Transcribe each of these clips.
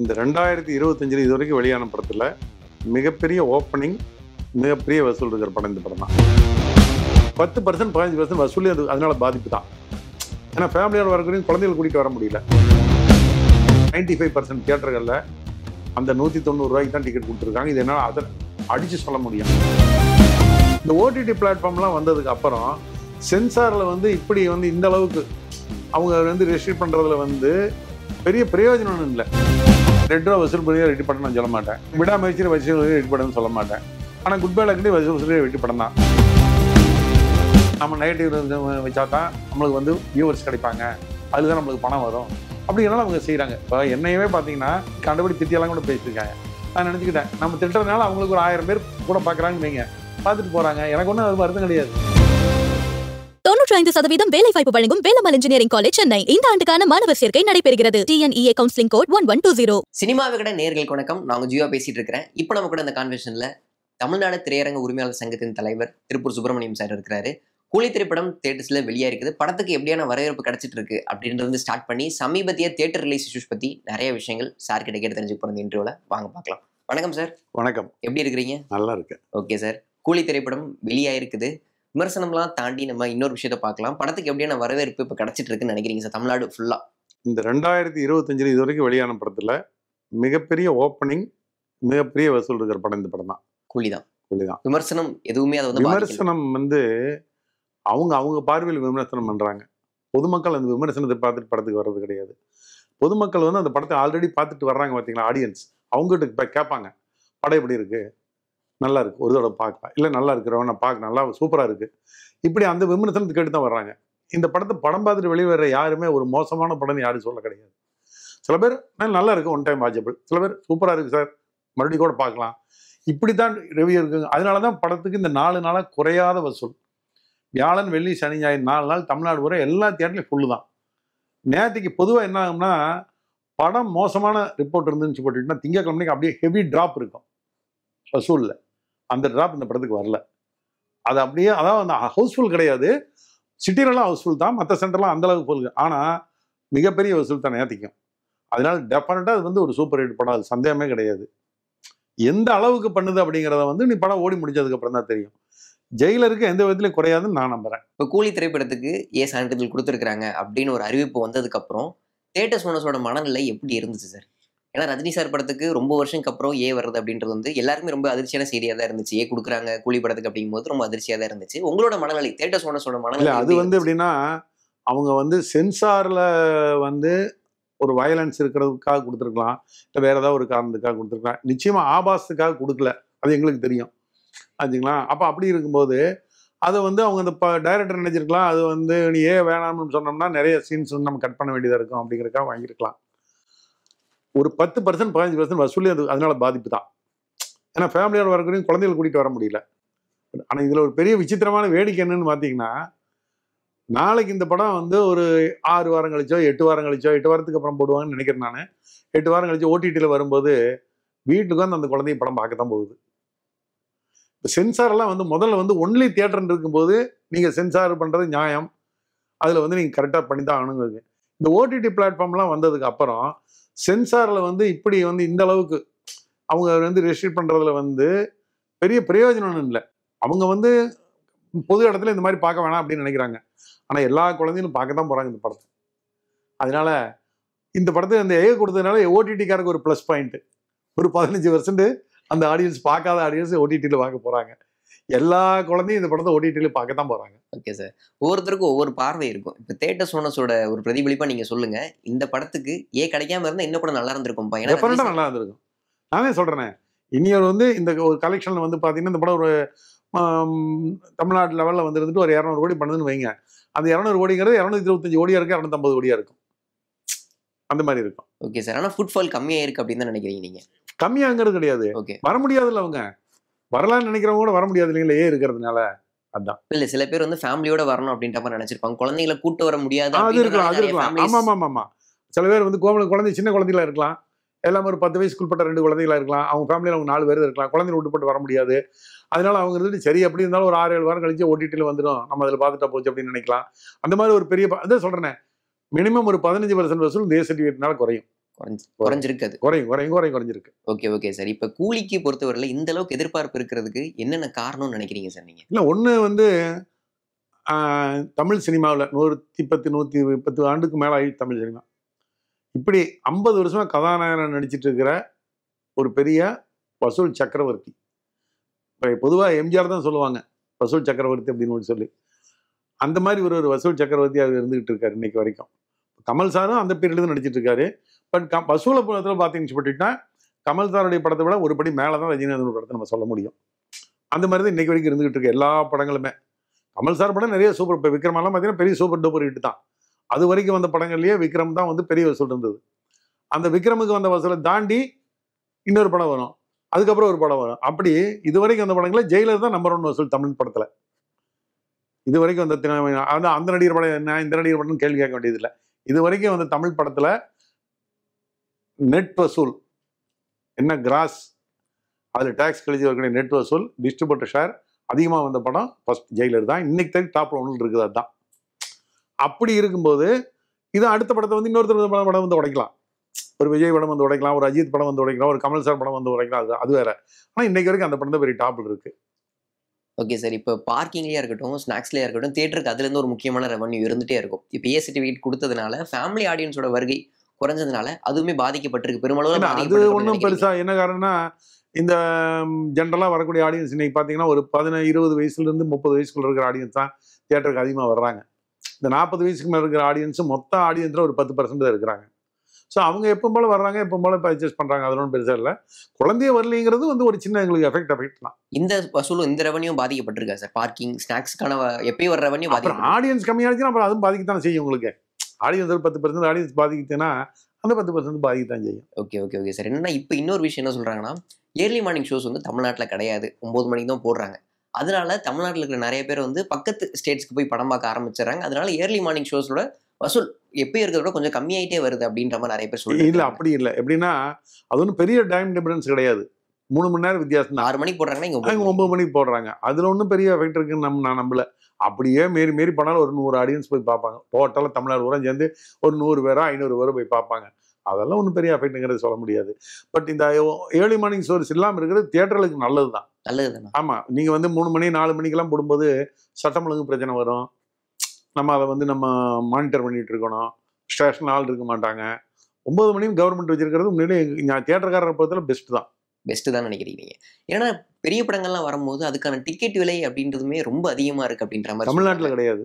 இந்த 2025 இதுவரைக்கும் வெளியான படத்துல மிகப்பெரிய ஓப்பனிங், மிகப்பெரிய வசூல் இருக்கிற படம் இந்த படம் தான். 10% 15% வசூல் அதனால பாதிப்பு தான். ஏன்னா ஃபேமிலியோட வரக்கூடிய குழந்தைகள் கூட்டிட்டு வர முடியல. 95% தியேட்டர்களில் அந்த 190 ரூபாய்க்கு தான் டிக்கெட் கொடுத்துருக்காங்க. இது என்னால் அதை அடிச்சு சொல்ல முடியும். இந்த ஓடிடி பிளாட்ஃபார்ம்லாம் வந்ததுக்கு அப்புறம் சென்சாரில் இப்படி இந்த அளவுக்கு அவங்க ரெஸ்ட்ரிக்ட் பண்ணுறதுல பெரிய பிரயோஜனம் இல்லை. 2 ரூபா வசூல் பண்ணி ரெடி பண்ண நான் சொல்ல மாட்டேன். விடாமுயற்சி வசூல் ரெடி பண்ணணும்னு சொல்ல மாட்டேன். ஆனால் குட் பை லக்கிலே வசூல் ரெடி படம் தான். நம்ம நெகட்டிவ் வச்சா தான் நம்மளுக்கு வியூவர்ஸ் கிடைப்பாங்க, அதுதான் நம்மளுக்கு பணம் வரும் அப்படிங்கிறனால அவங்க செய்கிறாங்க. இப்போ என்னையவே பார்த்தீங்கன்னா கண்டபடி திட்டியெல்லாம் கூட பேசியிருக்காங்க. நான் நினச்சிக்கிட்டேன் நம்ம திட்டுறதுனால அவங்களுக்கு ஒரு 1000 பேர் கூட பார்க்குறாங்கன்னு வைங்க, பார்த்துட்டு போகிறாங்க. எனக்கு ஒன்றும் அது வருத்தம் கிடையாது. 95% வேலைவாய்ப்பு வழங்கும் வேலம்மாள் இன்ஜினியரிங் காலேஜ் சென்னை. இந்த ஆண்டுக்கான மாணவர் சேர்க்கை நடைபெறுகிறது. TNEA counselling code 1120. சினிமா விகட நேயர்களுக்கு வணக்கம். நான் ஜியோ பேசிட்டு இருக்கிறேன். இப்போ நம்ம கூட இந்த கான்வெர்சேஷன்ல தமிழ்நாடு திரையரங்க உரிமையாளர் சங்கத்தின் தலைவர் திருப்பூர் சுப்பிரமணியம் சார் இருக்கிறாரு. கூலி திரைப்படம் தியேட்டர்ஸ்ல வெளியா இருக்குது. படத்துக்கு எப்படியான வரவேற்பு கிடைச்சிட்டு இருக்கு அப்படின்றது ஸ்டார்ட் பண்ணி சமீபத்திய தியேட்டர் ரிலீஸ் இஷ்யூஸ் பத்தி நிறைய விஷயங்கள் சார் கிட்ட கேட்டு தெரிஞ்சு போகிற இன்டர்வியூல வாங்க பார்க்கலாம். வணக்கம் சார். வணக்கம். எப்படி இருக்கிறீங்க? நல்லா இருக்கு. Okay sir. கூலி திரைப்படம் வெளியாயிருக்குது. விமர்சனம்லாம் தாண்டி நம்ம இன்னொரு விஷயத்த பார்க்கலாம். படத்துக்கு எப்படியான வரவேற்பு இப்போ கிடைச்சிட்டு இருக்குன்னு நினைக்கிறீங்க சார் தமிழ்நாடு ஃபுல்லா? இந்த 2025 இதுவரைக்கும் வெளியான படத்துல மிகப்பெரிய ஓப்பனிங், மிகப்பெரிய வசூல் இருக்கிற படம் இந்த படம் தான். கூலி தான். விமர்சனம் எதுவுமே அதை விமர்சனம் அவங்க பார்வையில் விமர்சனம் பண்றாங்க. பொதுமக்கள் அந்த விமர்சனத்தை பார்த்துட்டு படத்துக்கு வர்றது கிடையாது. பொதுமக்கள் அந்த படத்தை ஆல்ரெடி பார்த்துட்டு வர்றாங்க பார்த்தீங்களா, ஆடியன்ஸ். அவங்ககிட்ட கேட்பாங்க, படம் எப்படி இருக்கு, நல்லா இருக்கு, ஒரு தடவை பார்க்கலாம், இல்லை நல்லா இருக்கிறவங்க பார்க்க, நல்லா சூப்பராக இருக்கு, இப்படி அந்த விமர்சனத்துக்கு கேட்டு தான் வர்றாங்க. இந்த படத்தை படம் பார்த்துட்டு வெளிவர யாருமே ஒரு மோசமான படம்னு யாரும் சொல்ல கிடையாது. சில பேர் நல்லா இருக்கு, ஒன் டைம் வாட்சபிள், சில பேர் சூப்பராக இருக்கு சார், மறுபடியும் கூட பார்க்கலாம், இப்படி தான் ரிவ்யூ இருக்குங்க. அதனால தான் படத்துக்கு இந்த 4 நாளாக குறையாத வசூல். வியாழன், வெள்ளி, சனி, ஞாயிறு 4 நாள் தமிழ்நாடு பூரா எல்லா தியேட்டர்லையும் ஃபுல்லு தான். நேற்றுக்கு பொதுவாக என்ன ஆகும்னா, படம் மோசமான ரிப்போர்ட் இருந்துச்சு போட்டுட்டுனா திங்கக்கிழமைக்கு அப்படியே ஹெவி ட்ராப் இருக்கும் வசூலில். அந்த ட்ராப் இந்த படத்துக்கு வரல. அது அப்படியே, அதாவது ஹவுஸ்ஃபுல் கிடையாது, சிட்டிலலாம் ஹவுஸ்ஃபுல் தான், மற்ற சென்டர்லாம் அந்தளவுக்கு ஃபுல். ஆனால் மிகப்பெரிய வசூல் தான் நேற்றுக்கும். அதனால டெஃபினட்டாக அது ஒரு சூப்பர் ஹிட் படம், அது சந்தேகமே கிடையாது. எந்த அளவுக்கு பண்ணுது அப்படிங்கிறத நீ படம் ஓடி முடிஞ்சதுக்கப்புறம் தான் தெரியும். ஜெயிலருக்கு எந்த விதத்துலையும் குறையாதுன்னு நான் நம்புறேன். இப்போ கூலி திரைப்படத்துக்கு சான்றிதழ் கொடுத்துருக்காங்க அப்படின்னு ஒரு அறிவிப்பு வந்ததுக்கப்புறம் தியேட்டர்ஸ் ஓனர்ஸோட மனநிலை எப்படி இருந்துச்சு சார்? ஏன்னா ரஜினி சார் படத்துக்கு ரொம்ப வருஷத்துக்கு அப்புறம் வருது அப்படின்றது எல்லாருக்குமே ரொம்ப அதிர்ச்சியான செய்தியாக தான் இருந்துச்சு. கொடுக்குறாங்க கூலி படத்துக்கு அப்படிங்கும்போது ரொம்ப அதிர்ச்சியாக தான் இருந்துச்சு. உங்களோட மனநிலை, தியேட்டர்ஸ் ஓனர்ஸோட மனநிலை அது எப்படின்னா, அவங்க சென்சாரில் ஒரு வயலன்ஸ் இருக்கிறதுக்காக கொடுத்துருக்கலாம், இல்லை வேற ஏதாவது ஒரு காரணத்துக்காக கொடுத்துருக்கலாம். நிச்சயமாக ஆபாசத்துக்காக கொடுக்கல, அது எங்களுக்கு தெரியும் ஆச்சுங்களா. அப்போ அப்படி இருக்கும்போது அதை அவங்க அந்த டைரக்டர் நினைச்சிருக்கலாம், அது நீ வேணாம்னு சொன்னோம்னா நிறைய சீன்ஸ் நம்ம கட் பண்ண வேண்டியதாக இருக்கும் அப்படிங்கிறதுக்காக வாங்கியிருக்கலாம். ஒரு 10% 15% வசூல் அதனால பாதிப்பு தான். ஏன்னா ஃபேமிலியோட வரக்கூடிய குழந்தைகள் கூட்டிகிட்டு வர முடியல. ஆனால் இதில் ஒரு பெரிய விசித்திரமான வேடிக்கை என்னன்னு பார்த்தீங்கன்னா, நாளைக்கு இந்த படம் ஒரு 6 வாரம் கழிச்சோ 8 வாரம் கழிச்சோ, 8 வாரத்துக்கு அப்புறம் போடுவாங்கன்னு நினைக்கிறேன் நான். 8 வாரம் கழிச்சு ஓடிடியில் வரும்போது வீட்டுக்கு அந்த குழந்தைய படம் பார்க்க தான் போகுது. இப்போ சென்சார்லாம் முதல்ல ஒன்லி தியேட்டர் இருக்கும்போது நீங்கள் சென்சார் பண்ணுறது நியாயம், அதில் நீங்கள் கரெக்டாக பண்ணி தான் ஆகணுங்கிறது. இந்த ஓடிடி பிளாட்ஃபார்ம்லாம் வந்ததுக்கு அப்புறம் சென்சாரில் இப்படி இந்த அளவுக்கு அவங்க ரெஸ்ட்ரிக்ட் பண்ணுறதுல பெரிய பிரயோஜனம் இல்லை. அவங்க பொது இடத்துல இந்த மாதிரி பார்க்க வேணாம் அப்படின்னு நினைக்கிறாங்க. ஆனால் எல்லா குழந்தைகளும் பார்க்க தான் போகிறாங்க இந்த படத்தை. அதனால இந்த படத்தை அந்த கொடுத்ததுனால ஓடிடிக்காரருக்கு ஒரு ப்ளஸ் பாயிண்ட். ஒரு 15% அந்த ஆடியன்ஸ், பார்க்காத ஆடியன்ஸ் ஓடிடியில் பார்க்க போகிறாங்க. எல்லா குழந்தையும் இந்த படத்தை ஓடிடியில் பார்க்க தான் போகிறாங்க. Okay sir. ஒவ்வொருத்தருக்கும் ஒவ்வொரு பார்வை இருக்கும். இப்போ தியேட்டர்ஸ் ஓனர்ஸோட ஒரு பிரதிபலிப்பாக நீங்கள் சொல்லுங்க, இந்த படத்துக்கு கிடைக்காம இருந்தால் இன்னும் கூட நல்லா இருந்திருக்கும். டெஃபினட்டாக நல்லா இருந்திருக்கும். நானே சொல்கிறேன், இனியொரு இந்த ஒரு கலெக்ஷனில் பார்த்தீங்கன்னா இந்த படம் ஒரு தமிழ்நாடு லெவலில் இருந்துட்டு ஒரு 200 கோடி பண்ணுதுன்னு வைங்க. அந்த 200 கோடிங்கிறது 225 கோடியாக இருக்குது, 250 கோடியாக இருக்கும், அந்த மாதிரி இருக்கும். Okay sir. ஆனால் ஃபுட்ஃபால் கம்மியாக இருக்குது அப்படின்னு தான் நினைக்கிறீங்க நீங்கள்? கம்மியாங்கிறது கிடையாது, வர முடியாதுல்ல. அவங்க வரலாம்னு நினைக்கிறவங்க கூட வர முடியாது இல்லைங்களா, இருக்கிறதுனால. அதான் இல்லை, சில பேர் ஃபேமிலியோட வரணும் அப்படின்ற மாதிரி நினைச்சிருப்பாங்க, குழந்தைங்களை கூட்டு வர முடியாது. அது இருக்கலாம், அது இருக்கலாம். ஆமாம் ஆமாம் ஆமாம். சில பேர் குழந்தை சின்ன குழந்தைகளா இருக்கலாம், எல்லாமே ஒரு 10 வயசுக்கு உட்பட்ட 2 குழந்தைகளா இருக்கலாம், அவங்க ஃபேமிலியில் அவங்க 4 பேர் இருக்கலாம், குழந்தைகளை விட்டுப்பட்டு வர முடியாது. அதனால அவங்க சரி அப்படி இருந்தாலும் ஒரு 6-7 வாரம் கழிச்சு ஓடிடியில் வந்துடும், நம்ம அதில் பார்த்துட்டா போச்சு அப்படின்னு நினைக்கலாம். அந்த மாதிரி ஒரு பெரிய அதான் சொல்கிறேன், மினிமம் ஒரு 15% வசூல் தேச சர்டிஃபிகேட்னால குறையும். குறைஞ்சிருக்கு அது. குறைஞ்சிருக்கு. Okay, okay sir. இப்ப கூலிக்கு பொறுத்தவரையில இந்த அளவுக்கு எதிர்பார்ப்பு இருக்கிறதுக்கு என்னென்ன காரணம்னு நினைக்கிறீங்க சார் நீங்க? இல்ல ஒண்ணு வந்து தமிழ் சினிமாவுல 110 ஆண்டுக்கு மேல ஆயிடுச்சு தமிழ் சினிமா. இப்படி 50 வருஷமா கதாநாயகனா நடிச்சிட்டு இருக்கிற ஒரு பெரிய வசூல் சக்கரவர்த்தி. பொதுவா எம்ஜிஆர் தான் சொல்லுவாங்க வசூல் சக்கரவர்த்தி அப்படின்னு சொல்லி. அந்த மாதிரி ஒரு வசூல் சக்கரவர்த்தி அவர் இருந்துகிட்டு இருக்காரு இன்னைக்கு வரைக்கும். கமல் சாரும் அந்த பீரியட்ல தான் நடிச்சிட்டு இருக்காரு. பட் வசூல படத்துல பார்த்தீங்கன்னா கமல் சாருடைய படத்தை விட ஒரு படி மேலே தான் ரஜினிகாந்த் படத்தை நம்ம சொல்ல முடியும். அந்த மாதிரி தான் இன்னைக்கு வரைக்கும் இருந்துகிட்டு இருக்கு எல்லா படங்களுமே. கமல் சார் படம் நிறைய சூப்பர். இப்போ விக்ரமெல்லாம் பார்த்தீங்கன்னா பெரிய சூப்பர் டூப்பர் ஹிட் தான். அது வரைக்கும் வந்த படங்கள்லயே விக்ரம் தான் வந்து பெரிய வசூல் இருந்தது. அந்த விக்ரமுக்கு வந்த வசூலை தாண்டி இன்னொரு படம் வரும், அதுக்கப்புறம் ஒரு படம் வரும். அப்படி இது வரைக்கும் வந்த படங்கள ஜெயிலர் தான் நம்பர் 1 வசூல் தமிழ் படத்துல. இது வரைக்கும் அந்த அந்த நடிகர் படம் என்ன, இந்த நடிகர் படம் கேள்வி கேட்க வேண்டியதில்லை. இது வரைக்கும் வந்து தமிழ் படத்துல நெட் வசூல் என்ன கிராஸ், அதுல டாக்ஸ் கழிச்சு வரக்கூடிய நெட் வசூல், டிஸ்ட்ரிபியூட்டர் ஷேர் அதிகமா வந்த படம் ஃபர்ஸ்ட் ஜெயிலர் தான். இன்னைக்கு டாப்ல ஒன்று இருக்குது. அதுதான். அப்படி இருக்கும்போது இது அடுத்த படத்தை வந்து இன்னொருத்தர் படம் வந்து உடைக்கலாம். ஒரு விஜய் படம் வந்து உடைக்கலாம், ஒரு அஜித் படம் வந்து உடைக்கலாம், ஒரு கமல் சார் படம் வந்து உடைக்கலாம். அது வேற. ஆனா இன்னைக்கு வரைக்கும் அந்த படம் தான் பெரிய டாப்ல இருக்கு. Okay sir. இப்போ பார்க்கிங்லேயே இருக்கட்டும், ஸ்நாக்ஸ்லேயே இருக்கட்டும், தியேட்டருக்கு அதுலேருந்து ஒரு முக்கியமான ரெவன்யூ இருந்துகிட்டே இருக்கும். இப்போ ஏ சர்டிஃபிகேட் கொடுத்ததுனால ஃபேமிலி ஆடியன்ஸோட வருகை குறைஞ்சதுனால அதுவுமே பாதிக்கப்பட்டிருக்கு பெருமளவு. அது ஒன்றும் பெருசா என்ன காரணம்னா, இந்த ஜென்ரலாக வரக்கூடிய ஆடியன்ஸ் இன்னைக்கு பார்த்தீங்கன்னா ஒரு 20 வயசுலேருந்து 30 வயசுக்குள்ள இருக்கிற ஆடியன்ஸ் தான் தியேட்டருக்கு அதிகமாக வர்றாங்க. இந்த 40 வயசுக்கு மேலே இருக்கிற ஆடியன்ஸ் மொத்த ஆடியன்ஸில் ஒரு 10% தான் இருக்கிறாங்க. ஸோ அவங்க எப்போ போல வர்றாங்க, எப்போ போல பர்ச்சேஸ் பண்ணுறாங்க. அதெல்லாம் பெருசாக இல்லை. குழந்தைய வரலைங்கிறது வந்து ஒரு சின்ன எங்களுக்கு எஃபெக்ட் தான். இந்த வசூலும் இந்த ரெவன்யூ பாதிக்கப்பட்டிருக்கா சார்? பார்க்கிங் ஸ்நாக்ஸ்க்கான எப்பயும் வர ரெவன்யூ பாதிக்கும். ஆடியன்ஸ் கம்மியாச்சுன்னா அப்புறம் அதுவும் பாதிக்கத்தானே செய்யும். உங்களுக்கு ஆடியன்ஸ் 10% ஆடியன்ஸ் பாதிக்குதுன்னா அந்த 10% பாதிக்கத்தான் செய்யும். Okay, okay, okay sir. என்னன்னா இப்போ இன்னொரு விஷயம் என்ன சொல்றாங்கன்னா, ஏர்லி மார்னிங் ஷோஸ் வந்து தமிழ்நாட்டில் கிடையாது, 9 மணிக்கு தான் போடுறாங்க. அதனால தமிழ்நாட்டில் இருக்கிற நிறைய பேர் வந்து பக்கத்து ஸ்டேட்ஸ்க்கு போய் படம் பார்க்க ஆரம்பிச்சிடறாங்க. அதனால ஏர்லி மார்னிங் ஷோஸோட வசூல் எப்பயும் இருக்கிறத விட கொஞ்சம் கம்மியாயிட்டே வருது அப்படின்ற மாதிரி நிறைய பேர் சொல்றாங்க. இல்லை அப்படி இல்லை. எப்படின்னா அது ஒன்றும் பெரிய டைம் டிஃபரன்ஸ் கிடையாது. 3 மணி நேரம் வித்தியாசம் தான். 6 மணிக்கு போடுறாங்கன்னா இங்கே 9 மணிக்கு போடுறாங்க. அதுல ஒன்றும் பெரிய எஃபெக்ட் இருக்குன்னு நான் நம்பல. அப்படியே மீறி போனாலும் ஒரு 100 ஆடியன்ஸ் போய் பார்ப்பாங்க. டோட்டலாக தமிழ்நாடு பூரா சேர்ந்து ஒரு 100 பேரோ 500 பேரோ போய் பார்ப்பாங்க. அதெல்லாம் ஒன்றும் பெரிய எஃபெக்ட்டுங்கிறது சொல்ல முடியாது. பட் இந்த ஏர்லி மார்னிங் ஷோஸ் இல்லாமல் இருக்கிறது தியேட்டர்களுக்கு நல்லது தான். நல்லது தானே? ஆமாம். நீங்கள் வந்து 3 மணி 4 மணிக்கெல்லாம் போடும்போது சட்டம் ஒழுங்கு பிரச்சனை வரும். நம்ம அதை வந்து நம்ம மானிட்டர் பண்ணிட்டு இருக்கணும். ஸ்டேஷன் ஆள் இருக்க மாட்டாங்க. 9 மணிக்கு கவர்மெண்ட் வச்சிருக்கிறது உண்மையிலேயே தியேட்டர்காரரை பொறுத்தவரை பெஸ்ட் தான். பெஸ்ட்டு தான் நினைக்கிறீங்க. ஏன்னா பெரிய படங்கள்லாம் வரும்போது அதுக்கான டிக்கெட் விலை அப்படின்றதுமே ரொம்ப அதிகமாக இருக்குது அப்படின்ற மாதிரி. தமிழ்நாட்டில் கிடையாது.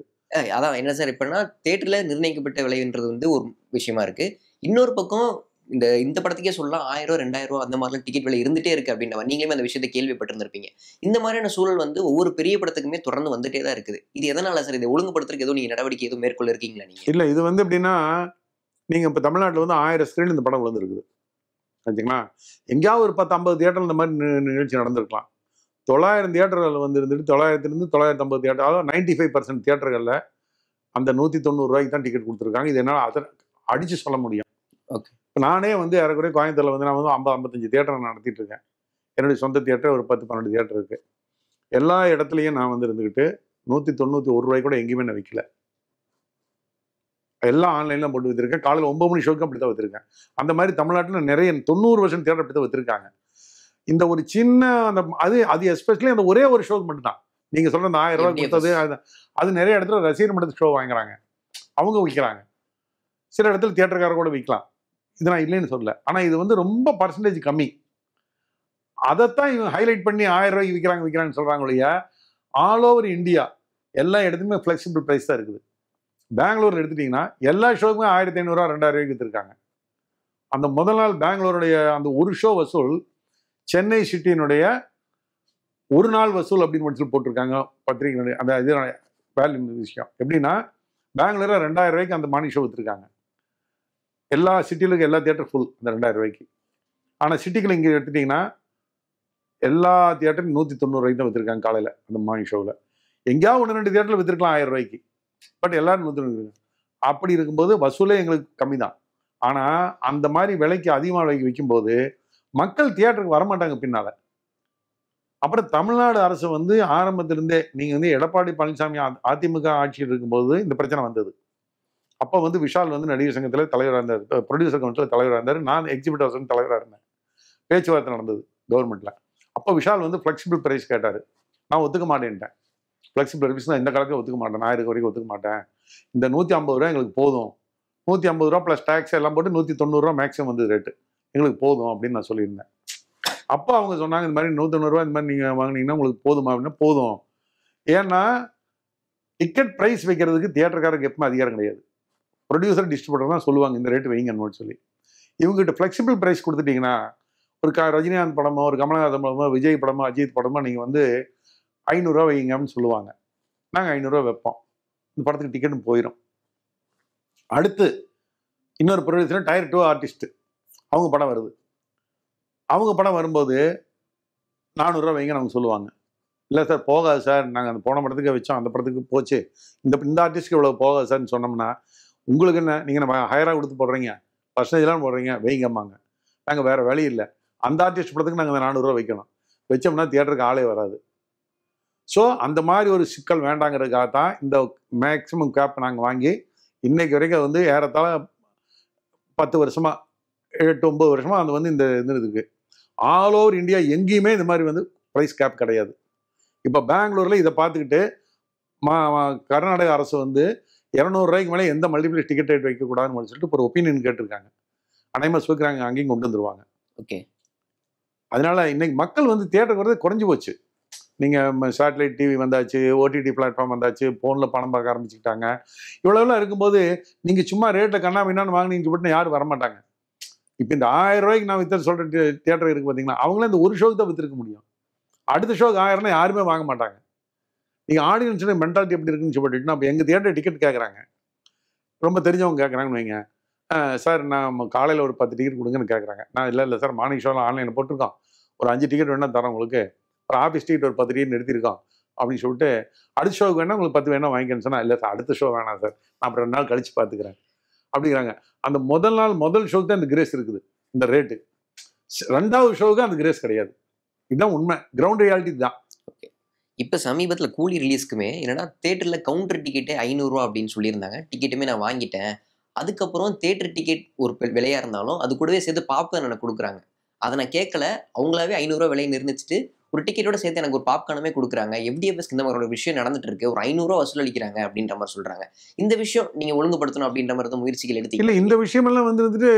அதான் என்ன சார், இப்போனா தேட்டரில் நிர்ணயிக்கப்பட்ட விலைன்றது வந்து ஒரு விஷயமா இருக்குது. இன்னொரு பக்கம் இந்த படத்துக்கே சொல்லலாம் 1000 2000 அந்த மாதிரிலாம் டிக்கெட் விலை இருந்துகிட்டே இருக்குது அப்படின்ற நீங்களுமே அந்த விஷயத்தை கேள்விப்பட்டிருந்திருப்பீங்க. இந்த மாதிரியான சூழல் வந்து ஒவ்வொரு பெரிய படத்துக்குமே தொடர்ந்து வந்துட்டே தான் இருக்குது. இது எதனால சார்? இதை ஒழுங்குபடுத்துறதுக்கு எதுவும் நீங்கள் நடவடிக்கை எதுவும் மேற்கொள்ள இருக்கீங்களா நீங்கள்? இல்லை, இது வந்து எப்படின்னா, நீங்கள் இப்போ தமிழ்நாட்டில் வந்து 1000 ஸ்க்ரீன் இந்த படம் விழுந்துருக்குது வச்சுங்களா. எங்கேயாவது ஒரு 10-50 தியேட்டர் இந்த மாதிரி நிகழ்ச்சி நடந்திருக்கலாம். 900 தியேட்டர்கள் வந்து இருந்துட்டு 900 950 தியேட்டர், அதாவது 95% தியேட்டர்களில் அந்த 190 ரூபாய்க்கு தான் டிக்கெட் கொடுத்துருக்காங்க. இது என்னால் அதை அடித்து சொல்ல முடியும். ஓகே. இப்போ நானே வந்து ஏறக்குறைய கோயம்புத்தூரில் வந்து நான் வந்து 50-55 தியேட்டர் நடத்திட்டு இருக்கேன். என்னுடைய சொந்த தியேட்டர் ஒரு 10-12 தியேட்டர் இருக்குது. எல்லா இடத்துலையும் நான் வந்து இருந்துக்கிட்டு 191 ரூபாய் கூட எங்கேயுமே நான் விற்கல. எல்லாம் ஆன்லைன்லாம் போட்டு விற்றுருக்கேன். காலையில் 9 மணி ஷோக்கு அப்படி தான் விற்றுருக்கேன். அந்த மாதிரி தமிழ்நாட்டில் நிறைய 90% தியேட்டர் அப்படி தான் விற்றுருக்காங்க. இந்த ஒரு சின்ன அந்த அது எஸ்பெஷலி அந்த ஒரே ஒரு ஷோக்கு மட்டும்தான். நீங்கள் சொல்கிற அந்த 1000 ரூபாய் கொடுத்தது அது நிறைய இடத்துல ரசிகர் மன்றத்து ஷோ வாங்குறாங்க, அவங்க விற்கிறாங்க. சில இடத்துல தியேட்டர்காரர் கூட விற்கலாம். இது நான் இல்லைன்னு சொல்லல. ஆனால் இது வந்து ரொம்ப பர்சன்டேஜ் கம்மி. அதைத்தான் இவங்க ஹைலைட் பண்ணி 1000 ரூபாய்க்கு விற்கிறாங்கன்னு சொல்கிறாங்க இல்லையா. ஆல் ஓவர் இந்தியா எல்லா இடத்துலையுமே ஃப்ளெக்சிபிள் ப்ரைஸ் தான் இருக்குது. பெங்களூர் எடுத்துட்டிங்கன்னா எல்லா ஷோக்குமே 1500 ரூபா 2000 ரூபாய்க்கு விற்றுருக்காங்க. அந்த முதல் நாள் பெங்களூருடைய அந்த ஒரு ஷோ வசூல் சென்னை சிட்டியினுடைய ஒரு நாள் வசூல் அப்படின்னு சொல்லி போட்டிருக்காங்க பத்திரிகையினுடைய அந்த இது வேல்யூ விஷயம். எப்படின்னா பெங்களூரில் 2000 ரூபாய்க்கு அந்த மார்னிங் ஷோ விற்றுருக்காங்க. எல்லா சிட்டியிலும் எல்லா தியேட்டர் ஃபுல் அந்த 2000 ரூபாய்க்கு. ஆனால் சிட்டிக்குள்ள இங்கே எடுத்துட்டிங்கன்னா எல்லா தியேட்டரும் 190 ரூபாய்க்கு தான் விற்றுருக்காங்க காலையில் அந்த மார்னிங் ஷோவில். எங்கேயாவது 1-2 தியேட்டரில் விற்றுருக்கலாம் 1000 ரூபாய்க்கு. பட் எல்லாரும் 190. அப்படி இருக்கும்போது வசூலே எங்களுக்கு கம்மி தான். ஆனால் அந்த மாதிரி விலைக்கு அதிகமாக விலைக்கு விற்கும்போது மக்கள் தியேட்டருக்கு வரமாட்டாங்க பின்னால். அப்புறம் தமிழ்நாடு அரசு வந்து ஆரம்பத்திலிருந்தே நீங்கள் வந்து எடப்பாடி பழனிசாமி அதிமுக ஆட்சியில் இருக்கும்போது இந்த பிரச்சனை வந்தது. அப்போ வந்து விஷால் வந்து நடிகர் சங்கத்தில் தலைவராக இருந்தார், ப்ரொடியூசர் கவுன்சில் தலைவராக இருந்தார், நான் எக்ஸிபிட்டர்ஸ் தலைவராக இருந்தேன். பேச்சுவார்த்தை நடந்தது கவர்மெண்ட்டில். அப்போ விஷால் வந்து ஃப்ளெக்சிபிள் ப்ரைஸ் கேட்டார். நான் ஒத்துக்க மாட்டேன்ட்டேன். ஃப்ளெக்சிபிள் ப்ரைஸ் நான் இந்த காலத்தில் ஒத்துக்க மாட்டேன், நான் இருக்க வரைக்கும் ஒத்துக்க மாட்டேன். இந்த 150 ரூபா எங்களுக்கு போதும், 150 ரூபா ப்ளஸ் டேக்ஸ் எல்லாம் போட்டு 190 ரூபா மேக்ஸிமம் வந்து ரேட்டு எங்களுக்கு போதும் அப்படின்னு நான் சொல்லியிருந்தேன். அப்போ அவங்க சொன்னாங்க இந்த மாதிரி 190 ரூபா இந்த மாதிரி நீங்கள் வாங்கினீங்கன்னா உங்களுக்கு போதுமா அப்படின்னா, போதும். ஏன்னா டிக்கெட் ப்ரைஸ் வைக்கிறதுக்கு தியேட்டருக்காரருக்கு எப்பவுமே அதிகாரம் கிடையாது. ப்ரொடியூசர் டிஸ்ட்ரிபியூட்டர் தான் சொல்லுவாங்க இந்த ரேட்டு வைங்கன்னு சொல்லி. இவங்ககிட்ட ஃப்ளெக்சிபிள் ப்ரைஸ் கொடுத்துட்டீங்கன்னா, ஒரு ரஜினிகாந்த் படமோ, ஒரு கமலஹாசன் படமோ, விஜய் படமோ, அஜித் படமோ நீங்கள் வந்து 500 ரூபா வைங்க அப்படின்னு சொல்லுவாங்க. நாங்கள் 500 ரூபா வைப்போம். இந்த படத்துக்கு டிக்கெட்டும் போயிடும். அடுத்து இன்னொரு ப்ரொடியூசர் டயர் 2 ஆர்டிஸ்ட், அவங்க படம் வருது. அவங்க படம் வரும்போது 400 ரூபா வைங்கன்னு அவங்க சொல்லுவாங்க. இல்லை சார் போகாது சார், நாங்கள் அந்த போன படத்துக்கு வச்சோம், அந்த படத்துக்கு போச்சு, இந்த ஆர்டிஸ்ட்க்கு இவ்வளோ போகாது சார்ன்னு சொன்னோம்னா, உங்களுக்கு என்ன, நீங்கள் நம்ம ஹையராக கொடுத்து போடுறீங்க, பர்சன்டேஜ்லாம் போடுறீங்க, வைங்கம்மாங்க. நாங்கள் வேறு வழி இல்லை, அந்த ஆர்டிஸ்ட் படத்துக்கு நாங்கள் அந்த 400 ரூபா வைக்கணும். வச்சோம்னா தியேட்டருக்கு ஆளே வராது. ஸோ அந்த மாதிரி ஒரு சிக்கல் வேண்டாங்கிறதுக்காக தான் இந்த மேக்ஸிமம் கேப் நாங்கள் வாங்கி இன்னைக்கு வரைக்கும் வந்து ஏறத்தாழ 10 வருஷமா 8-9 வருஷமா அது வந்து இந்த இது இருக்குது. ஆல் ஓவர் இந்தியா எங்கேயுமே இந்த மாதிரி வந்து ப்ரைஸ் கேப் கிடையாது. இப்போ பெங்களூரில் இதை பார்த்துக்கிட்டு கர்நாடக அரசு வந்து 200 ரூபாய்க்கு மேலே எந்த மல்டிபிளெக்ஸ் டிக்கெட் ரேட் வைக்கக்கூடாதுன்னு சொல்லிட்டு ஒரு ஒப்பீனியன் கேட்டிருக்காங்க. அனைமா சொல்லிக்கிறாங்க, அங்கேயும் கொண்டு வந்துருவாங்க. ஓகே, அதனால இன்னைக்கு மக்கள் வந்து தியேட்டருக்கு வரது குறைஞ்சி போச்சு. நீங்கள் சேட்டலைட் டிவி வந்தாச்சு, ஓடிடி பிளாட்ஃபார்ம் வந்தாச்சு, ஃபோனில் பணம் பார்க்க ஆரம்பிச்சுக்கிட்டாங்க. இவ்வளோலாம் இருக்கும்போது நீங்கள் சும்மா ரேட்டில் கண்ணா பின்னான்னு வாங்கினீங்க போட்டு யாரும் வரமாட்டாங்க. இப்போ இந்த 1000 ரூபாய்க்கு நான் விற்று சொல்கிற தியேட்டர் இருக்குது பார்த்தீங்களா, அவங்களே இந்த ஒரு ஷோக்கு தான் விற்றுருக்க முடியும். அடுத்த ஷோக்கு 1000 யாருமே வாங்க மாட்டாங்க. நீங்கள் ஆடியன்ஸோட மென்டாலிட்டி எப்படி இருக்குன்னு சொல்லிட்டுனா, இப்போ எங்கள் தியேட்டர் டிக்கெட் கேட்குறாங்க, ரொம்ப தெரிஞ்சவங்க கேட்குறாங்கன்னு வைங்க, சார் நான் காலையில் ஒரு 10 டிக்கெட் கொடுங்கன்னு கேட்குறாங்க. நான் இல்லை சார், மார்னிங் ஷோவில் ஆன்லைனில் போட்டிருக்கோம், ஒரு 5 டிக்கெட் வேணால் தரோம் உங்களுக்கு, ஒரு ஆஃபீஸ் டிக்கெட் ஒரு 10 டிக்கெட் நிறுத்திருக்கோம் அப்படின்னு சொல்லிட்டு, அடுத்த ஷோக்கு வேணால் உங்களுக்கு 10 வேணால் வாங்கிக்கன்னு சொன்னால், இல்லை சார் அடுத்த ஷோ வேணாம் சார், நான் அப்புறம் 2 நாள் கழிச்சு பார்த்துக்கிறேன் அப்படிங்கிறாங்க. அந்த முதல் ஷோக்கு தான் இந்த கிரேஸ் இருக்குது, இந்த ரேட்டு. 2வது ஷோவுக்கு அந்த கிரேஸ் கிடையாது. இதுதான் உண்மை, கிரவுண்ட் ரியாலிட்டி தான். ஓகே, இப்போ சமீபத்தில் கூலி ரிலீஸ்க்குமே என்னன்னா தேட்டரில் கவுண்டர் டிக்கெட்டே 500 ரூபா அப்படின்னு சொல்லியிருந்தாங்க. டிக்கெட்டுமே நான் வாங்கிட்டேன். அதுக்கப்புறம் தேட்டர் டிக்கெட் ஒரு விலையாக இருந்தாலும் அது கூடவே சேர்த்து பாப்கார்ன் எனக்கு கொடுக்குறாங்க. அதை நான் கேட்கல, அவங்களாவே 500 ரூபா விலையை நிர்ணயிச்சுட்டு ஒரு டிக்கெட்டோட சேர்த்து எனக்கு ஒரு பாப்கார்னுமே கொடுக்குறாங்க. FDFS இந்த மாதிரி ஒரு விஷயம் நடந்துட்டு இருக்கு, ஒரு 500 ரூபா வசூலிக்கிறாங்க அப்படின்ற மாதிரி சொல்றாங்க. இந்த விஷயம் நீங்க ஒழுங்குபடுத்தணும் அப்படின்ற மாதிரி தான் முயற்சிகள் எடுத்து இல்ல. இந்த விஷயம் எல்லாம் வந்துட்டு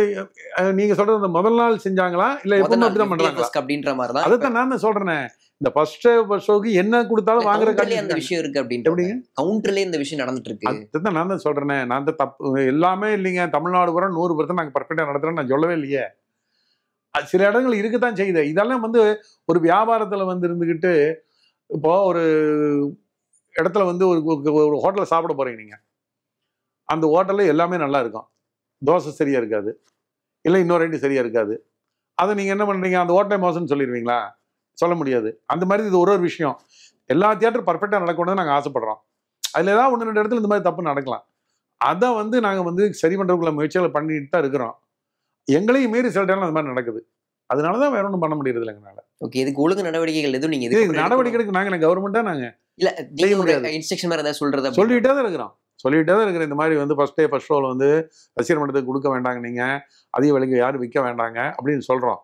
நீங்க சொல்றது அந்த முதல் நாள் செஞ்சாங்களா இல்ல எப்பவும் அப்படிதான் பண்றாங்களா அப்படின்ற மாதிரி தான். அதான் நான் சொல்றேன், இந்த ஃபர்ஸ்ட் ஷோக்கு என்ன கொடுத்தாலும் வாங்குற அந்த விஷயம் இருக்கு அப்படின்ற கவுண்டர்லயே இந்த விஷயம் நடந்துட்டு இருக்கு. அதுதான் நான் தான் சொல்றேன், நான் தான் தப்பு எல்லாமே இல்லைங்க. தமிழ்நாடு வர 100% நாங்க பர்ஃபெக்டா நடத்துறோம் நான் சொல்லவே இல்லையே. சில இடங்கள் இருக்குதான் செய்யுது. இதெல்லாம் வந்து ஒரு வியாபாரத்துல வந்து இருந்துகிட்டு, இப்போ ஒரு இடத்துல வந்து ஒரு ஹோட்டல்ல சாப்பிட போறீங்க நீங்க, அந்த ஹோட்டல்ல எல்லாமே நல்லா இருக்கும், தோசை சரியா இருக்காது, இல்லை இன்னொரு ஐட்டம் சரியா இருக்காது, அதை நீங்க என்ன பண்றீங்க, அந்த ஹோட்டலே மோசம்னு சொல்லிடுவீங்களா? சொல்ல முடியாது. அந்த மாதிரி இது ஒரு விஷயம். எல்லா தியேட்டரும் பர்ஃபெக்டா நடக்கணும்னு நாங்கள் ஆசைப்படுறோம். அதுல ஏதாவது 1-2 இடத்துல இந்த மாதிரி தப்பு நடக்கலாம். அதை வந்து நாங்கள் வந்து சரி பண்றதுக்குள்ள முயற்சிகளை பண்ணிட்டு தான் இருக்கிறோம். எங்களையும் மீறி சில டைம்ல அந்த மாதிரி நடக்குது. அதனாலதான் வேற ஒன்றும் பண்ண முடியறது இல்லை எங்களால. ஓகே, இதுக்கு ஒழுங்கு நடவடிக்கைகள் எதுவும் நீங்க நடவடிக்கை எடுக்க நாங்க கவர்மெண்டா நாங்க இல்ல செய்ய முடியாது. இன்ஸ்ட்ரக்ஷன் மாதிரி ஏதாவது சொல்றது சொல்லிட்டே தான் இருக்கிறோம். இந்த மாதிரி வந்து ஃபர்ஸ்ட் ஷோல வந்து ரசிகர் மன்றத்துக்கு கொடுக்க வேண்டாங்க, நீங்க அதிக விலைக்கு யாரும் விற்க வேண்டாங்க அப்படின்னு சொல்றோம்.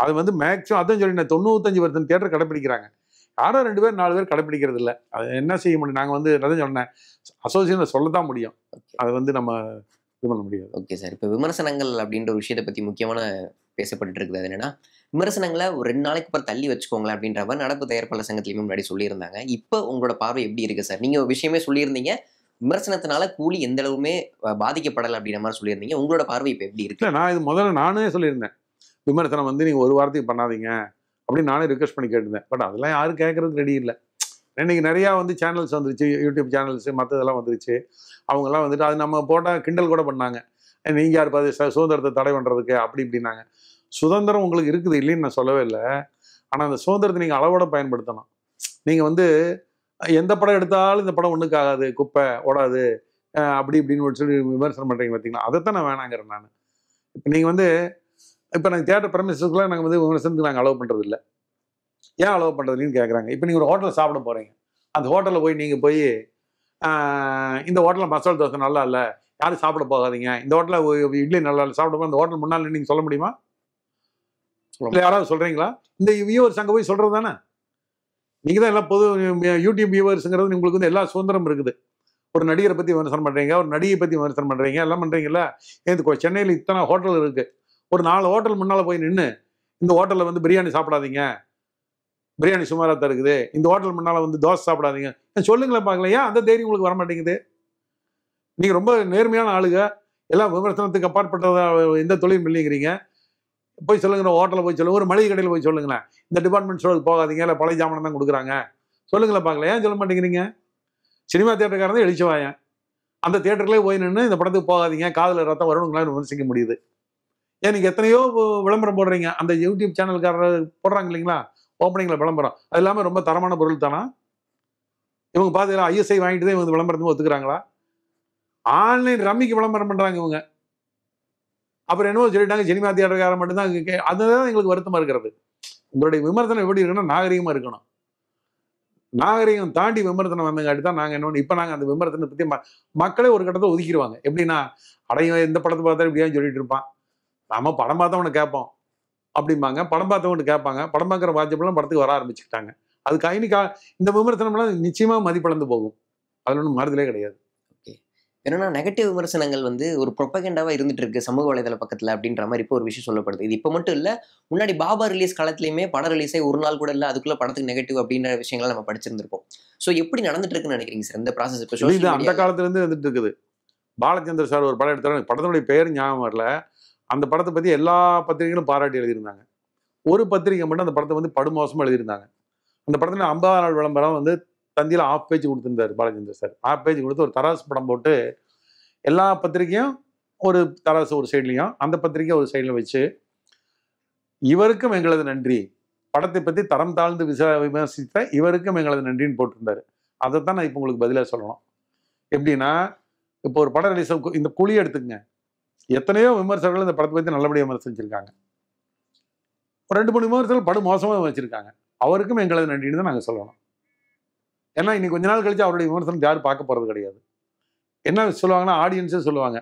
அது வந்து மேக்ஸிமம் அதான் சொல்லி 95% தியேட்டர் கடைப்பிடிக்கிறாங்க. யாரோ 2 பேர் 4 பேர் கடைப்பிடிக்கிறது இல்லை. அது என்ன செய்ய முடியும்? நாங்கள் வந்து அதான் சொன்னேன், அசோசியேஷன் சொல்லத்தான் முடியும், அது வந்து நம்ம இது பண்ண முடியாது. ஓகே சார், இப்போ விமர்சனங்கள் அப்படின்ற ஒரு விஷயத்தை பற்றி முக்கியமான பேசப்பட்டு இருக்குது. அது என்னன்னா, விமர்சனங்களை ஒரு 2 நாளைக்கு அப்புறம் தள்ளி வச்சுக்கோங்களேன் அப்படின்ற மாதிரி நடப்பு தயாரிப்பாளர் சங்கத்திலையும் முன்னாடி சொல்லியிருந்தாங்க. இப்போ உங்களோட பார்வை எப்படி இருக்கு சார்? நீங்க ஒரு விஷயமே சொல்லியிருந்தீங்க, விமர்சனத்தினால கூலி எந்த அளவுமே பாதிக்கப்படலை அப்படின்ற மாதிரி சொல்லியிருந்தீங்க. உங்களோட பார்வை இப்போ எப்படி இருக்கு? நான் இது முதல்ல நானே சொல்லியிருந்தேன், விமர்சனம் வந்து நீங்க ஒரு வாரத்துக்கு பண்ணாதீங்க அப்படின்னு நானே ரிக்வெஸ்ட் பண்ணி கேட்டிருந்தேன். பட் அதெல்லாம் யாரும் கேட்கறது ரெடி இல்லை. இன்னைக்கு நிறையா வந்து சேனல்ஸ் வந்துருச்சு, யூடியூப் சேனல்ஸ் மற்றதெல்லாம் வந்துருச்சு. அவங்கெல்லாம் வந்துட்டு அது நம்ம போட்டால் கிண்டல் கூட பண்ணாங்க, நீங்கள் யார் பார்த்து சுதந்திரத்தை தடை பண்ணுறதுக்கு அப்படி இப்படின்னாங்க. சுதந்திரம் உங்களுக்கு இருக்குது இல்லைன்னு நான் சொல்லவே இல்லை. ஆனால் அந்த சுதந்திரத்தை நீங்கள் அளவோட பயன்படுத்தணும். நீங்கள் வந்து எந்த படம் எடுத்தாலும் இந்த படம் ஒன்றுக்கு ஆகாது, குப்பை ஓடாது அப்படி இப்படின்னு சொல்லி விமர்சனம் பண்ணுறீங்க பார்த்தீங்கன்னா, அதைத்தான் நான் வேணாங்கிறேன். நான் இப்போ நீங்கள் வந்து இப்போ நாங்கள் தியேட்டர் ப்ரெமிசஸ்க்குலாம் நாங்கள் வந்து விமர்சனத்துக்கு நாங்கள் அலோவ் பண்ணுறது இல்லை. ஏன் அலோவ் பண்ணுறதுன்னு கேட்குறாங்க. இப்போ நீங்கள் ஒரு ஹோட்டலில் சாப்பிட போகிறீங்க, அந்த ஹோட்டலில் போய் நீங்கள் போய் இந்த ஹோட்டலில் மசாலா தோசை நல்லா இல்லை, யாரும் சாப்பிட போகாதீங்க, இந்த ஹோட்டலில் இட்லி நல்லா சாப்பிட போக அந்த ஹோட்டல் முன்னால் நீங்கள் சொல்ல முடியுமா? இல்லை யாராவது சொல்கிறீங்களா? இந்த வியூவர்ஸ் அங்கே போய் சொல்கிறது தானே. நீங்கள் தான் எல்லாம் பொது யூடியூப் வியூவர்ஸுங்கிறது உங்களுக்கு வந்து எல்லா சுதந்திரம் இருக்குது. ஒரு நடிகரை பற்றி விமர்சனம் பண்ணுறீங்க, ஒரு நடிகை பற்றி விமர்சனம் பண்ணுறீங்க, எல்லாம் பண்ணுறீங்களா? சென்னையில் இத்தனை ஹோட்டல் இருக்குது. ஒரு 4 ஹோட்டல் முன்னால் போய் நின்று இந்த ஹோட்டலில் வந்து பிரியாணி சாப்பிடாதீங்க, பிரியாணி சுமாராக தான் இருக்குது, இந்த ஹோட்டல் முன்னால் வந்து தோசை சாப்பிடாதீங்க சொல்லுங்களேன் பார்க்கலாம். ஏன் அந்த தைரியம் உங்களுக்கு வர மாட்டேங்குது? நீங்கள் ரொம்ப நேர்மையான ஆளுங்க, எல்லாம் விமர்சனத்துக்கு அப்பாற்பட்டதா எந்த தொழிலும் இல்லைங்கிறீங்க. போய் சொல்லுங்க, ஹோட்டலில் போய் சொல்லுங்க, ஒரு மளிகை கடையில் போய் சொல்லுங்களேன், இந்த டிபார்ட்மெண்ட் ஸ்டோருக்கு போகாதீங்க, இல்லை பழைய ஜாமான் தான் கொடுக்குறாங்க சொல்லுங்களேன் பார்க்கலாம். ஏன் சொல்ல மாட்டேங்கிறீங்க? சினிமா தியேட்டருக்காரன் தான் எழுச்சிவாயன். அந்த தியேட்டர்லேயே போய் நின்று இந்த படத்துக்கு போகாதீங்க, காதில் ரத்தம் வரணுங்களாம் விமர்சிக்க முடியுது. ஏன் நீங்கள் எத்தனையோ விளம்பரம் போடுறீங்க, அந்த யூடியூப் சேனல்காரர் போடுறாங்க இல்லைங்களா ஓப்பனிங்கில் விளம்பரம், அது இல்லாமல் ரொம்ப தரமான பொருள் தானா? இவங்க பார்த்தீங்களா ஐஎஸ்ஐ வாங்கிட்டு தான் இவங்க விளம்பரத்துக்கு ஒத்துக்கிறாங்களா? ஆன்லைன் ரம்மிக்கு விளம்பரம் பண்ணுறாங்க இவங்க. அப்புறம் என்னவோ சொல்லிட்டாங்க சினிமா தியேட்டர்காரன் மட்டும்தான். அதுதான் எங்களுக்கு வருத்தமாக இருக்கிறது. உங்களுடைய விமர்சனம் எப்படி இருக்குன்னா நாகரிகமாக இருக்கணும். நாகரிகம் தாண்டி விமர்சனம் வந்தங்காட்டி தான் நாங்கள் என்ன இப்போ நாங்கள் அந்த விமர்சனத்தை பற்றி மக்களே ஒரு கட்டத்தை ஒதுக்கிடுவாங்க. எப்படின்னா அடையும் எந்த படத்தை பார்த்தா இப்படியான்னு சொல்லிட்டு இருப்பான், நம்ம படம் பார்த்தவனை கேட்போம் அப்படிம்பாங்க, படம் பார்த்தவன்ட்டு கேட்பாங்க, படம் பார்க்குற வாட்சப்பெல்லாம் படத்துக்கு வர ஆரம்பிச்சுக்கிட்டாங்க. அதுக்கு ஐனிக்கா இந்த விமர்சனம்லாம் நிச்சயமாக மதிப்பிழந்து போகும். அதில் ஒன்றும் மாறுதலே கிடையாது. ஏன்னா நெகட்டிவ் விமர்சனங்கள் வந்து ஒரு ப்ரொபகண்டாவா இருந்துட்டு இருக்கு சமூக வலைதள பக்கத்துல அப்படின்ற மாதிரி இப்போ ஒரு விஷயம் சொல்லப்படுது. இது இப்போ மட்டும் இல்ல, முன்னாடி பாபா ரிலீஸ் காலத்திலயுமே படம் ரிலீஸே ஒரு நாள் கூட இல்ல, அதுக்குள்ள படத்துக்கு நெகட்டிவ் அப்படின்ற விஷயங்களை நம்ம படிச்சிருந்திருப்போம். ஸோ எப்படி நடந்துட்டு இருக்குன்னு நினைக்கிறீங்க சார் இந்த ப்ராசஸ்? இப்போ இது அந்த காலத்துல இருந்து வந்துட்டு இருக்குது. பாலச்சந்தர் சார் ஒரு படம் எடுத்தாரு, படத்தினுடைய பேர் ஞாபகம் வரல. அந்த படத்தை பத்தி எல்லா பத்திரிகைகளும் பாராட்டி எழுதியிருந்தாங்க. ஒரு பத்திரிகை மட்டும் அந்த படத்தை வந்து படுமோசமா எழுதியிருந்தாங்க. அந்த படத்துல 50 நாள் விளம்பரம் வந்து தந்தியில் ஆஃப் பேஜ் கொடுத்துருந்தாரு பாலச்சந்தர் சார். ஆஃப் பேஜ் கொடுத்து ஒரு தராசு படம் போட்டு எல்லா பத்திரிகையும் ஒரு தராசு ஒரு சைட்லையும் அந்த பத்திரிகை ஒரு சைடில் வச்சு, இவருக்கும் எங்களது நன்றி, படத்தை பற்றி தரம் தாழ்ந்து விமர்சித்த இவருக்கும் எங்களது நன்றின்னு போட்டிருந்தாரு. அதைத்தான் நான் இப்போ உங்களுக்கு பதிலாக சொல்லணும். எப்படின்னா, இப்போ ஒரு படம் ரிலீஸ் இந்த குழி எடுத்துக்கங்க, எத்தனையோ விமர்சகர்கள் இந்த படத்தை பற்றி நல்லபடியாக விமர்சிச்சிருக்காங்க. ஒரு 2-3 விமர்சகர்கள் படு மோசமாக வச்சிருக்காங்க. அவருக்கும் எங்களது நன்றின்னு தான் நாங்கள் சொல்லணும். ஏன்னா இன்னைக்கு கொஞ்ச நாள் கழிச்சு அவருடைய விமர்சனம் யாரும் பார்க்க போகிறது கிடையாது. என்ன சொல்லுவாங்கன்னா, ஆடியன்ஸே சொல்லுவாங்க,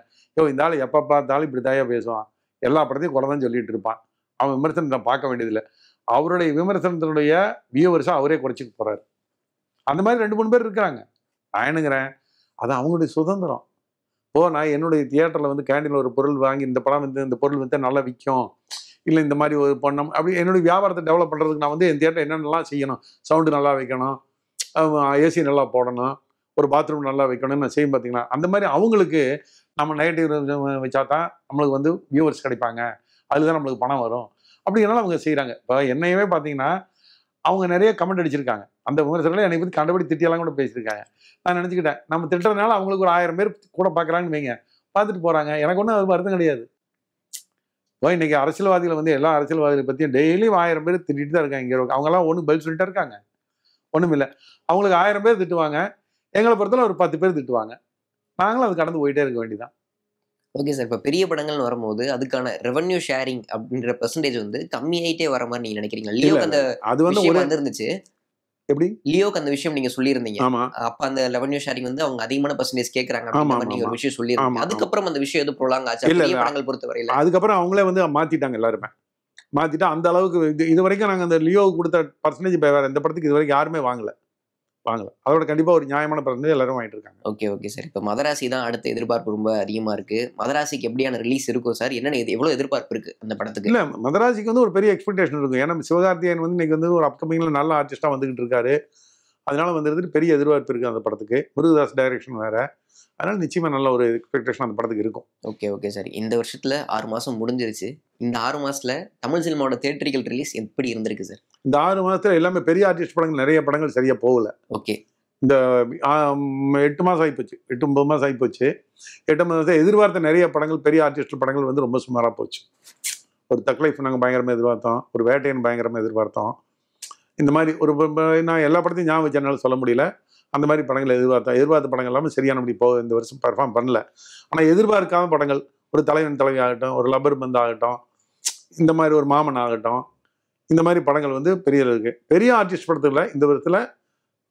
இந்த ஆள் எப்போ பார்த்தாலும் இப்படி தாயா பேசுவான், எல்லா படத்தையும் குறை தான் சொல்லிட்டு இருப்பான், அவன் விமர்சனத்தை பார்க்க வேண்டியதில்லை. அவருடைய விமர்சனத்தினுடைய வியூவர்ஸை அவரே குறைச்சிக்க போறாரு. அந்த மாதிரி 2-3 பேர் இருக்கிறாங்க. நான் என்னங்கிறேன், அது அவங்களுடைய சுதந்திரம். நான் என்னுடைய தியேட்டரில் வந்து கேண்டீனில் ஒரு பொருள் வாங்கி இந்த படம் வந்து இந்த பொருள் வந்து நல்லா விற்கும், இல்லை இந்த மாதிரி ஒரு பண்ணோம் அப்படி என்னுடைய வியாபாரத்தை டெவலப் பண்ணுறதுக்கு நான் வந்து என் தியேட்டர் என்னென்னலாம் செய்யணும், சவுண்டு நல்லா வைக்கணும், ஏசி நல்லா போடணும், ஒரு பாத்ரூம் நல்லா வைக்கணும்னு நான் செய்யும் பார்த்தீங்கன்னா, அந்த மாதிரி அவங்களுக்கு நம்ம நெகட்டிவ் வச்சா தான் நம்மளுக்கு வந்து வியூவர்ஸ் கிடைப்பாங்க, அதுதான் நம்மளுக்கு பணம் வரும் அப்படிங்கிறனால அவங்க செய்கிறாங்க. இப்போ என்னையவே பார்த்தீங்கன்னா அவங்க நிறைய கமெண்ட் அடிச்சிருக்காங்க. அந்த விமர்சனங்களே என்னை பற்றி கண்டபடி திட்டியெல்லாம் கூட பேசியிருக்காங்க. நான் நினச்சிக்கிட்டேன், நம்ம திட்டுறதுனால அவங்களுக்கு ஒரு 1000 பேர் கூட பார்க்குறாங்கன்னு வைங்க, பார்த்துட்டு போகிறாங்க, எனக்கு ஒன்றும் அது வருத்தம் கிடையாது. இன்னைக்கு அரசியல்வாதிகள் வந்து எல்லா அரசியல்வாதிகளை பற்றியும் டெய்லியும் 1000 பேர் திட்டிட்டு தான் இருக்காங்க. இங்கே அவங்கெல்லாம் ஒன்றும் பதில் சொல்லிட்டு இருக்காங்க, ஒன்றும் இல்லை. அவங்களுக்கு 1000 பேர் திட்டுவாங்க, எங்களை பொறுத்தவரை ஒரு 10 பேர் திட்டுவாங்க, நாங்களும் அது கடந்து போயிட்டே இருக்க வேண்டியதான். ஓகே சார், இப்போ பெரிய படங்கள்னு வரும்போது அதுக்கான ரெவன்யூ ஷேரிங் அப்படின்ற பெர்சன்டேஜ் வந்து கம்மியாயிட்டே வர மாதிரி நீங்க நினைக்கிறீங்க? லியோக்கு அந்த அது வந்து இருந்துச்சு, எப்படி லியோக்கு அந்த விஷயம் நீங்க சொல்லியிருந்தீங்க, அப்ப அந்த ரெவன்யூ ஷேரிங் வந்து அவங்க அதிகமான பெர்சன்டேஜ் கேட்கறாங்க நீங்க ஒரு விஷயம் சொல்லியிருந்தீங்க. அதுக்கப்புறம் அந்த விஷயம் எது ப்ரொலாங் ஆச்சு பெரிய படங்கள் பொறுத்தவரையில? அதுக்கப்புறம் அவங்களே வந்து மாத்திட்டாங்க, எல்லாருமே மாத்திட்டா அந்த அளவுக்கு இது வரைக்கும் நாங்கள் அந்த லியோவுக்கு கொடுத்த பர்சன்டேஜ் வேற எந்த படத்துக்கு இது வரைக்கும் யாருமே வாங்கல. அதோட கண்டிப்பா ஒரு நியாயமான பர்சன்டேஜ் எல்லாரும் வாங்கிட்டு இருக்காங்க. ஓகே சார், இப்போ மதராசி தான் அடுத்த எதிர்பார்ப்பு ரொம்ப அதிகமா இருக்கு. மதராசிக்கு எப்படியான ரிலீஸ் இருக்கும் சார்? என்னென்ன எவ்வளவு எதிர்பார்ப்பு இருக்கு அந்த படத்துக்கு? இல்ல, மதராசிக்கு வந்து ஒரு பெரிய எக்ஸ்பெக்டேஷன் இருக்கும். ஏன்னா சிவகார்த்திகேயன் வந்து இன்னைக்கு வந்து ஒரு அப்கமிங்ல நல்ல ஆர்டிஸ்டா வந்துகிட்டு இருக்காரு. அதனால வந்துட்டு பெரிய எதிர்பார்ப்பு இருக்கு அந்த படத்துக்கு. முருகதாஸ் டைரக்ஷன் வேற, அதனால நிச்சயமா நல்ல ஒரு எக்ஸ்பெக்டேஷன் அந்த படத்துக்கு இருக்கும். ஓகே சார், இந்த வருஷத்துல 6 மாசம் முடிஞ்சிருச்சு. இந்த 6 மாசத்துல தமிழ் சினிமாவோட தியேட்டரிக்கல் ரிலீஸ் எப்படி இருந்திருக்கு சார்? இந்த 6 மாசத்துல எல்லாமே பெரிய ஆர்டிஸ்ட் படங்கள், நிறைய படங்கள் சரியா போகல. ஓகே, இந்த 8 மாசம் ஆகிப்போச்சு, 8-9 மாசம் ஆகிப்போச்சு. 8 மாதம் எதிர்பார்த்த நிறைய படங்கள், பெரிய ஆர்டிஸ்ட் படங்கள் வந்து ரொம்ப சுமாராக போச்சு. ஒரு தக்லைஃப் நாங்கள் பயங்கரமாக எதிர்பார்த்தோம், ஒரு வேட்டையன் பயங்கரமாக எதிர்பார்த்தோம். இந்த மாதிரி ஒரு நான் எல்லா படத்தையும் ஞாபகம் வச்சனால சொல்ல முடியல. அந்த மாதிரி படங்களை எதிர்பார்த்த படங்கள் எல்லாமே சரியானபடி இந்த வருஷம் பெர்ஃபார்ம் பண்ணல. ஆனால் எதிர்பார்க்காத படங்கள், ஒரு தலைவன் தலைவி ஆகட்டும், ஒரு லப்பர் பந்து ஆகட்டும், இந்த மாதிரி ஒரு மாமன் ஆகட்டும், இந்த மாதிரி படங்கள் வந்து பெரிய இருக்கு. பெரிய ஆர்டிஸ்ட் படத்தில் இந்த வருஷத்தில்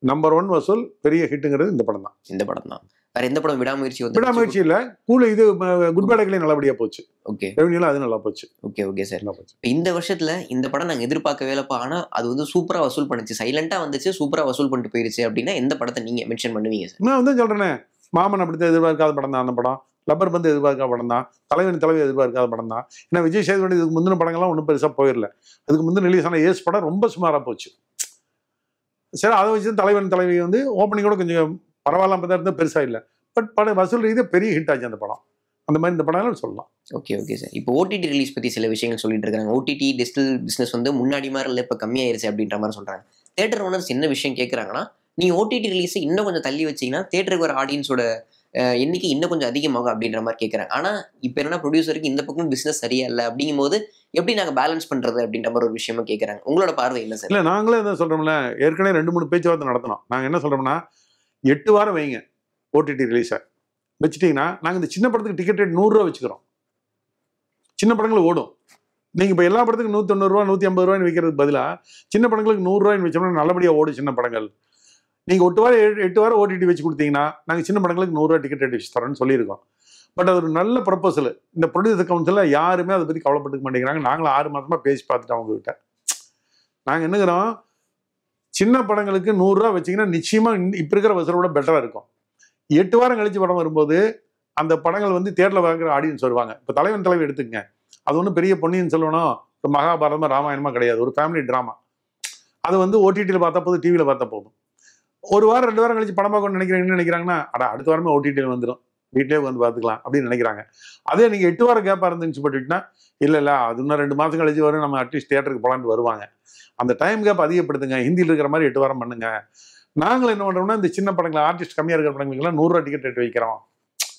நம்பர் 1 வசூல் பெரிய ஹிட்டுங்கிறது இந்த படம் தான். வேற எந்த படம் விடாமுயற்சி வந்து விடாமுயற்சி இல்ல கூலி இது குட் பேட் அக்லி நல்லபடியா போச்சு. ஓகே ரெவன்யூல அது நல்லா போச்சு. Okay okay sir. நல்லா போச்சு. இந்த வருஷத்துல இந்த படம் நாங்க எதிர்பார்க்கவே இல்லப்பா, ஆனா அது வந்து சூப்பரா வசூல் பண்ணுச்சு, சைலண்டா வந்துச்சு, சூப்பரா வசூல் பண்ணிட்டு போயிருச்சு அப்படின்னா எந்த படத்தை நீங்க மென்ஷன் பண்ணுவீங்க சார்? நான் வந்து சொல்றேனே, மாமன் அப்படித்தான் எதிர்பார்க்காத படம் தான் அந்த படம். லப்பர் பந்து எதிர்பார்க்காத படம் தான். தலைவன் தலைவி எதிர்பார்க்காத படம் தான். ஏன்னா விஜய் சேதுபதி இதுக்கு முந்தின படங்கள்லாம் ஒன்றும் பெருசா போயிடல. அதுக்கு முந்தின ரிலீஸ் ஆன ஏஸ் படம் ரொம்ப சுமாரா போச்சு. சரி, அதை வச்சு தலைவன் தலைவி வந்து ஓப்பனிங்கோட கொஞ்சம் பரவாயில்லாம தான் இருந்தால் பெருசா இல்லை. பட் படம் வசூல் ரீதியாக பெரிய ஹிட் ஆச்சு அந்த படம். அந்த மாதிரி இந்த படம் சொல்லலாம். Okay okay sir. இப்போ ஓடிடி ரிலீஸ் பத்தி சில விஷயங்கள் சொல்லிட்டு இருக்காங்க. ஓடிடி டிஜிட்டல் பிசினஸ் வந்து முன்னாடி மாதிரி இல்லை, இப்போ கம்மியாயிருச்சு அப்படின்ற மாதிரி சொல்றாங்க. தியேட்டர் ஓனர்ஸ் என்ன விஷயம் கேட்குறாங்கன்னா, நீங்க ஓடிடி ரிலீஸ் இன்னும் கொஞ்சம் தள்ளி வச்சீங்கன்னா தியேட்டருக்கு வர ஆடியன்ஸோட எண்ணிக்கை இன்னும் கொஞ்சம் அதிகமாகும் அப்படின்ற மாதிரி கேட்குறாங்க. ஆனா இப்போ என்னன்னா ப்ரொடியூசருக்கு இந்த பக்கம் பிசினஸ் சரியா இல்லை அப்படிங்கும் போது எப்படி நாங்கள் பேலன்ஸ் பண்றது அப்படின்ற மாதிரி ஒரு விஷயமா கேட்குறாங்க. உங்களோட பார்வை என்ன சார்? இல்லை, நாங்களே என்ன சொல்றோம்ல, ஏற்கனவே 2-3 பேச்சுவார்த்தை நடத்தினோம். நாங்கள் என்ன சொல்றோம்னா, 8 வாரம் வைங்க ஓடிடி ரிலீஸை வச்சுட்டீங்கன்னா, நாங்கள் இந்த சின்ன படத்துக்கு டிக்கெட் ரேட் 100 ரூபா வச்சுக்கிறோம். சின்ன படங்கள் ஓடும். நீங்கள் இப்போ எல்லா படத்துக்கும் 190 ரூபா 150 ரூபாய்னு விற்கிறதுக்கு பதிலாக சின்ன படங்களுக்கு 100 ரூபாய்னு வச்சோம்னா நல்லபடியாக ஓடும் சின்ன படங்கள். நீங்கள் 8 வாரம் ஓடிடி வச்சு கொடுத்தீங்கன்னா நாங்கள் சின்ன படங்களுக்கு 100 ரூபா டிக்கெட் ரேட் வச்சு தரோன்னு சொல்லியிருக்கோம். பட் அது ஒரு நல்ல ப்ரொபோசல். இந்த ப்ரொடியூசர் கவுன்சிலில் யாருமே அதை பற்றி கவலைப்பட்டுக்க மாட்டேங்கிறாங்க. நாங்களும் 6 மாதமாக பேசி பார்த்துட்டோம் அவங்ககிட்ட. நாங்கள் என்னங்கிறோம், சின்ன படங்களுக்கு 100 ரூபா வச்சிங்கன்னா நிச்சயமாக இப்போ இருக்கிற வசூலோட பெட்டராக இருக்கும். 8 வாரம் கழிச்சு படம் வரும்போது அந்த படங்கள் வந்து தேட்டரில் வாங்குற ஆடியன்ஸ் வருவாங்க. இப்போ தலைவன் தலைவி எடுத்துக்கங்க, அது ஒன்றும் பெரிய பொன்னியின் செல்வனும் ஒரு மகாபாரதமா ராமாயணமா கிடையாது, ஒரு ஃபேமிலி ட்ராமா. அது வந்து ஓடிடியில் பார்த்தா போதும், டிவியில் பார்த்தா போதும். 1 வாரம் 2 வாரம் கழிச்சு படம் பார்க்கணும்னு நினைக்கிறீங்கன்னு நினைக்கிறாங்கன்னா, அடுத்த வாரமே ஓடிடியில் வந்துடும், வீட்டிலே வந்து பார்த்துக்கலாம் அப்படின்னு நினைக்கிறாங்க. அதே நீங்கள் 8 வாரம் கேப்பாக இருந்துச்சு போட்டுக்கிட்டா, இல்லை அது இன்னும் 2 மாதம் கழிச்சு வரும், நம்ம அட்லீஸ்ட் தியேட்டருக்கு போகலான்னு வருவாங்க. அந்த டைம் கேப் அதிகப்படுத்துங்க. ஹிந்தியில் இருக்கிற மாதிரி 8 வாரம் பண்ணுங்க. நாங்களும் என்ன பண்ணுறோம்னா, இந்த சின்ன படங்கள் ஆர்டிஸ்ட் கம்மியாக இருக்கிற படங்களுக்கெல்லாம் 100 ரூபா டிக்கெட் ரேட் வைக்கிறோம்,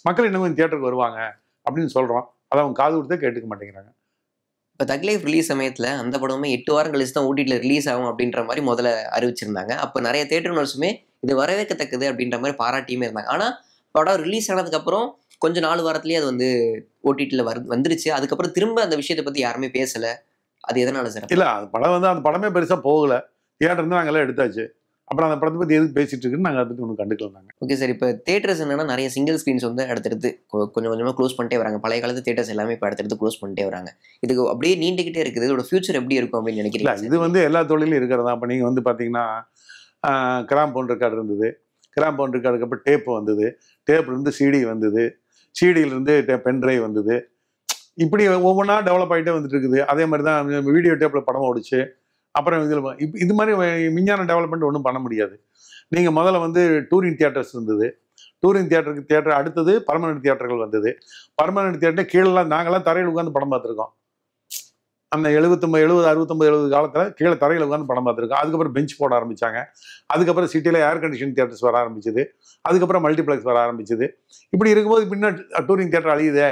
மக்கள் இன்னும் கொஞ்சம் தியேட்டருக்கு வருவாங்க அப்படின்னு சொல்கிறோம். அதை அவங்க காது கொடுத்தே கேட்டுக்க மாட்டேங்கிறாங்க. இப்போ தக் லைஃப் ரிலீஸ் சமயத்தில் அந்த படமே 8 வாரம் கழிச்சு தான் ஓடிடியில் ரிலீஸ் ஆகும் அப்படின்ற மாதிரி முதல்ல அறிவிச்சிருந்தாங்க. அப்போ நிறைய தியேட்டர் ஓனர்ஸுமே இது வரவேற்கத்தக்கது அப்படின்ற மாதிரி பாராட்டியுமே இருந்தாங்க. ஆனால் படம் ரிலீஸ் ஆனதுக்கப்புறம் கொஞ்சம் 4 வாரத்துலேயே அது வந்து ஓடிடியில் வந்துருச்சு. அதுக்கப்புறம் திரும்ப அந்த விஷயத்தை பற்றி யாருமே பேசலை. அது எதனால சார்? இல்லை, அது படம் வந்து அந்த படமே பெருசாக போகலை, தியேட்டர் இருந்து நாங்கள் எல்லாம் எடுத்தாச்சு. அப்புறம் அந்த படத்தை பற்றி எதுக்கு பேசிட்டு இருக்குன்னு நாங்கள் அதை பற்றி ஒன்றும் கண்டுக்கலாம். நாங்கள் ஓகே சார். இப்போ தேட்டர்ஸ் என்னன்னா நிறைய சிங்கிள் ஸ்க்ரீன்ஸ் வந்து அடுத்தடுத்து கொஞ்சம் கொஞ்சமாக க்ளோஸ் பண்ணிட்டே வராங்க. பழைய காலத்து தேட்டர்ஸ் எல்லாமே இப்போ அடுத்தடுத்து க்ளோஸ் பண்ணிட்டே வராங்க. இதுக்கு அப்படியே நீண்டுகிட்டே இருக்குது. இதோட ஃபியூச்சர் எப்படி இருக்கும் அப்படின்னு நினைக்கிறீங்க? இது வந்து எல்லா தொழிலும் இருக்கிறதா. இப்போ நீங்கள் வந்து பார்த்தீங்கன்னா, கிராம்பவுண்ட் ரெக்கார்டு இருந்தது, கிராம்பவுண்ட் ரெக்கார்டுக்கு அப்புறம் டேப் வந்தது, டேப்லேருந்து சிடி வந்தது, சிடியிலேருந்து பென்ட்ரைவ் வந்தது. இப்படி ஒவ்வொன்றா டெவலப் ஆகிட்டே வந்துட்டு இருக்குது. அதே மாதிரி தான் வீடியோ டேப்பில் படம் ஓடிச்சு. அப்புறம் இதில் இது மாதிரி விஞ்ஞான டெவலப்மெண்ட் ஒன்றும் பண்ண முடியாது. நீங்கள் முதல்ல வந்து டூரிங் தியேட்டர்ஸ் இருந்தது, டூரிங் தியேட்டர் அடுத்தது பர்மனன்ட் தியேட்டர்கள் வந்தது. பர்மனன்ட் தியேட்டர் கீழெல்லாம் நாங்கள்லாம் தரையில் உட்காந்து படம் பார்த்துருக்கோம். அந்த 70 காலத்தில் கீழே தரையில் உட்காந்து படம் பார்த்துருக்கோம். அதுக்கப்புறம் பெஞ்ச் போட ஆரம்பித்தாங்க. அதுக்கப்புறம் சிட்டியில் ஏர் கண்டிஷன் தியேட்டர்ஸ் வர ஆரம்பிச்சது. அதுக்கப்புறம் மல்டிப்ளெக்ஸ் வர ஆரம்பிச்சது. இப்படி இருக்கும்போது பின்ன டூரிங் தியேட்டர் அழியுதே,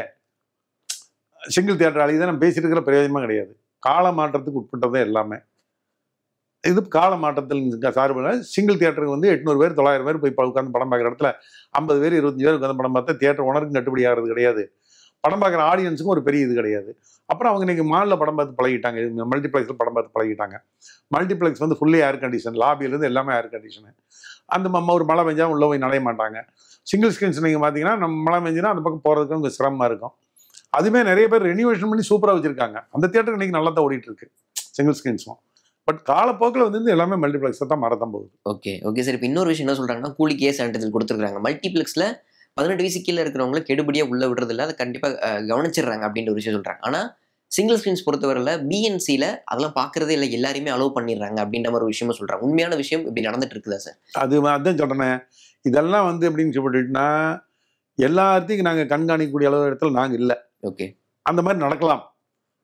சிங்கிள் தியேட்டர் அழியுதே, நம்ம பேசிட்டு இருக்கிற பிரயோஜனமாக கிடையாது. கால மாற்றத்துக்கு உட்பட்டதே எல்லாமே. இது கால மாற்றத்தில் சார்பு. சிங்கிள் தியேட்டருக்கு வந்து 800 பேர் 900 பேர் போய் உட்காந்து படம் பார்க்குற இடத்துல 50 பேர் 25 பேர் உட்காந்து படம் பார்த்தா தியேட்டர் ஓனருக்கு கட்டுப்படி ஆகிறது கிடையாது, படம் பார்க்குற ஆடியன்ஸுக்கும் ஒரு பெரிய இது கிடையாது. அப்புறம் அவங்க இன்னைக்கு மாலில் படம் பார்த்து பழகிட்டாங்க, மல்டிப்ளெக்ஸில் படம் பார்த்து பழகிட்டாங்க. மல்டிப்ளெக்ஸ் வந்து ஃபுல்லி ஏர் கண்டிஷன், லாபியிலேருந்து எல்லாமே ஏர் கண்டிஷனு. அந்த ஒரு மழை பெஞ்சா உள்ளே போய் நடைய மாட்டாங்க. சிங்கிள் ஸ்க்ரீன்ஸ் நீங்கள் பார்த்தீங்கன்னா, நம்ம மழை பெஞ்சுன்னா அந்த பக்கம் போகிறதுக்கு கொஞ்சம் சிரமமாக இருக்கும். அதுவுமே நிறைய பேர் ரெனியூவேஷன் பண்ணி சூப்பராக வச்சுருக்காங்க. அந்த தியேட்டர் இன்னைக்கு நல்லா தான் ஓடிட்டு இருக்கு சிங்கிள் ஸ்க்ரீன்ஸும். பட் காலப்போக்கில் வந்து எல்லாமே மல்டிப்ளெக்ஸை தான் மாறத்தான் போகுது. Okay okay sir. இப்போ இன்னொரு விஷயம் என்ன சொல்கிறாங்கன்னா, கூலிக்கே சான்றிதழ் கொடுத்துருக்காங்க. மல்டிப்ளெக்ஸில் 18 வயசு கீழே இருக்கிறவங்களை கெடுபடியாக உள்ளே விடுறதில்ல, அதை கண்டிப்பாக கவனிச்சிடுறாங்க அப்படின்ற ஒரு விஷயம் சொல்கிறாங்க. ஆனால் சிங்கிள் ஸ்க்ரீன்ஸ் பொறுத்தவரையில் பிஎன்சியில் அதெல்லாம் பார்க்குறதே இல்லை, எல்லாருமே அலோவ் பண்ணிடுறாங்க அப்படின்ற மாதிரி ஒரு விஷயமா சொல்கிறாங்க. உண்மையான விஷயம் இப்படி நடந்துட்டு இருக்குதா சார்? அதான் சொல்கிறேன். இதெல்லாம் வந்து எப்படின்னு சொல்லிட்டுனா, எல்லாத்தையும் நாங்கள் கண்காணிக்கக்கூடிய அளவு இடத்துல நாங்கள் இல்லை. ஓகே, அந்த மாதிரி நடக்கலாம்.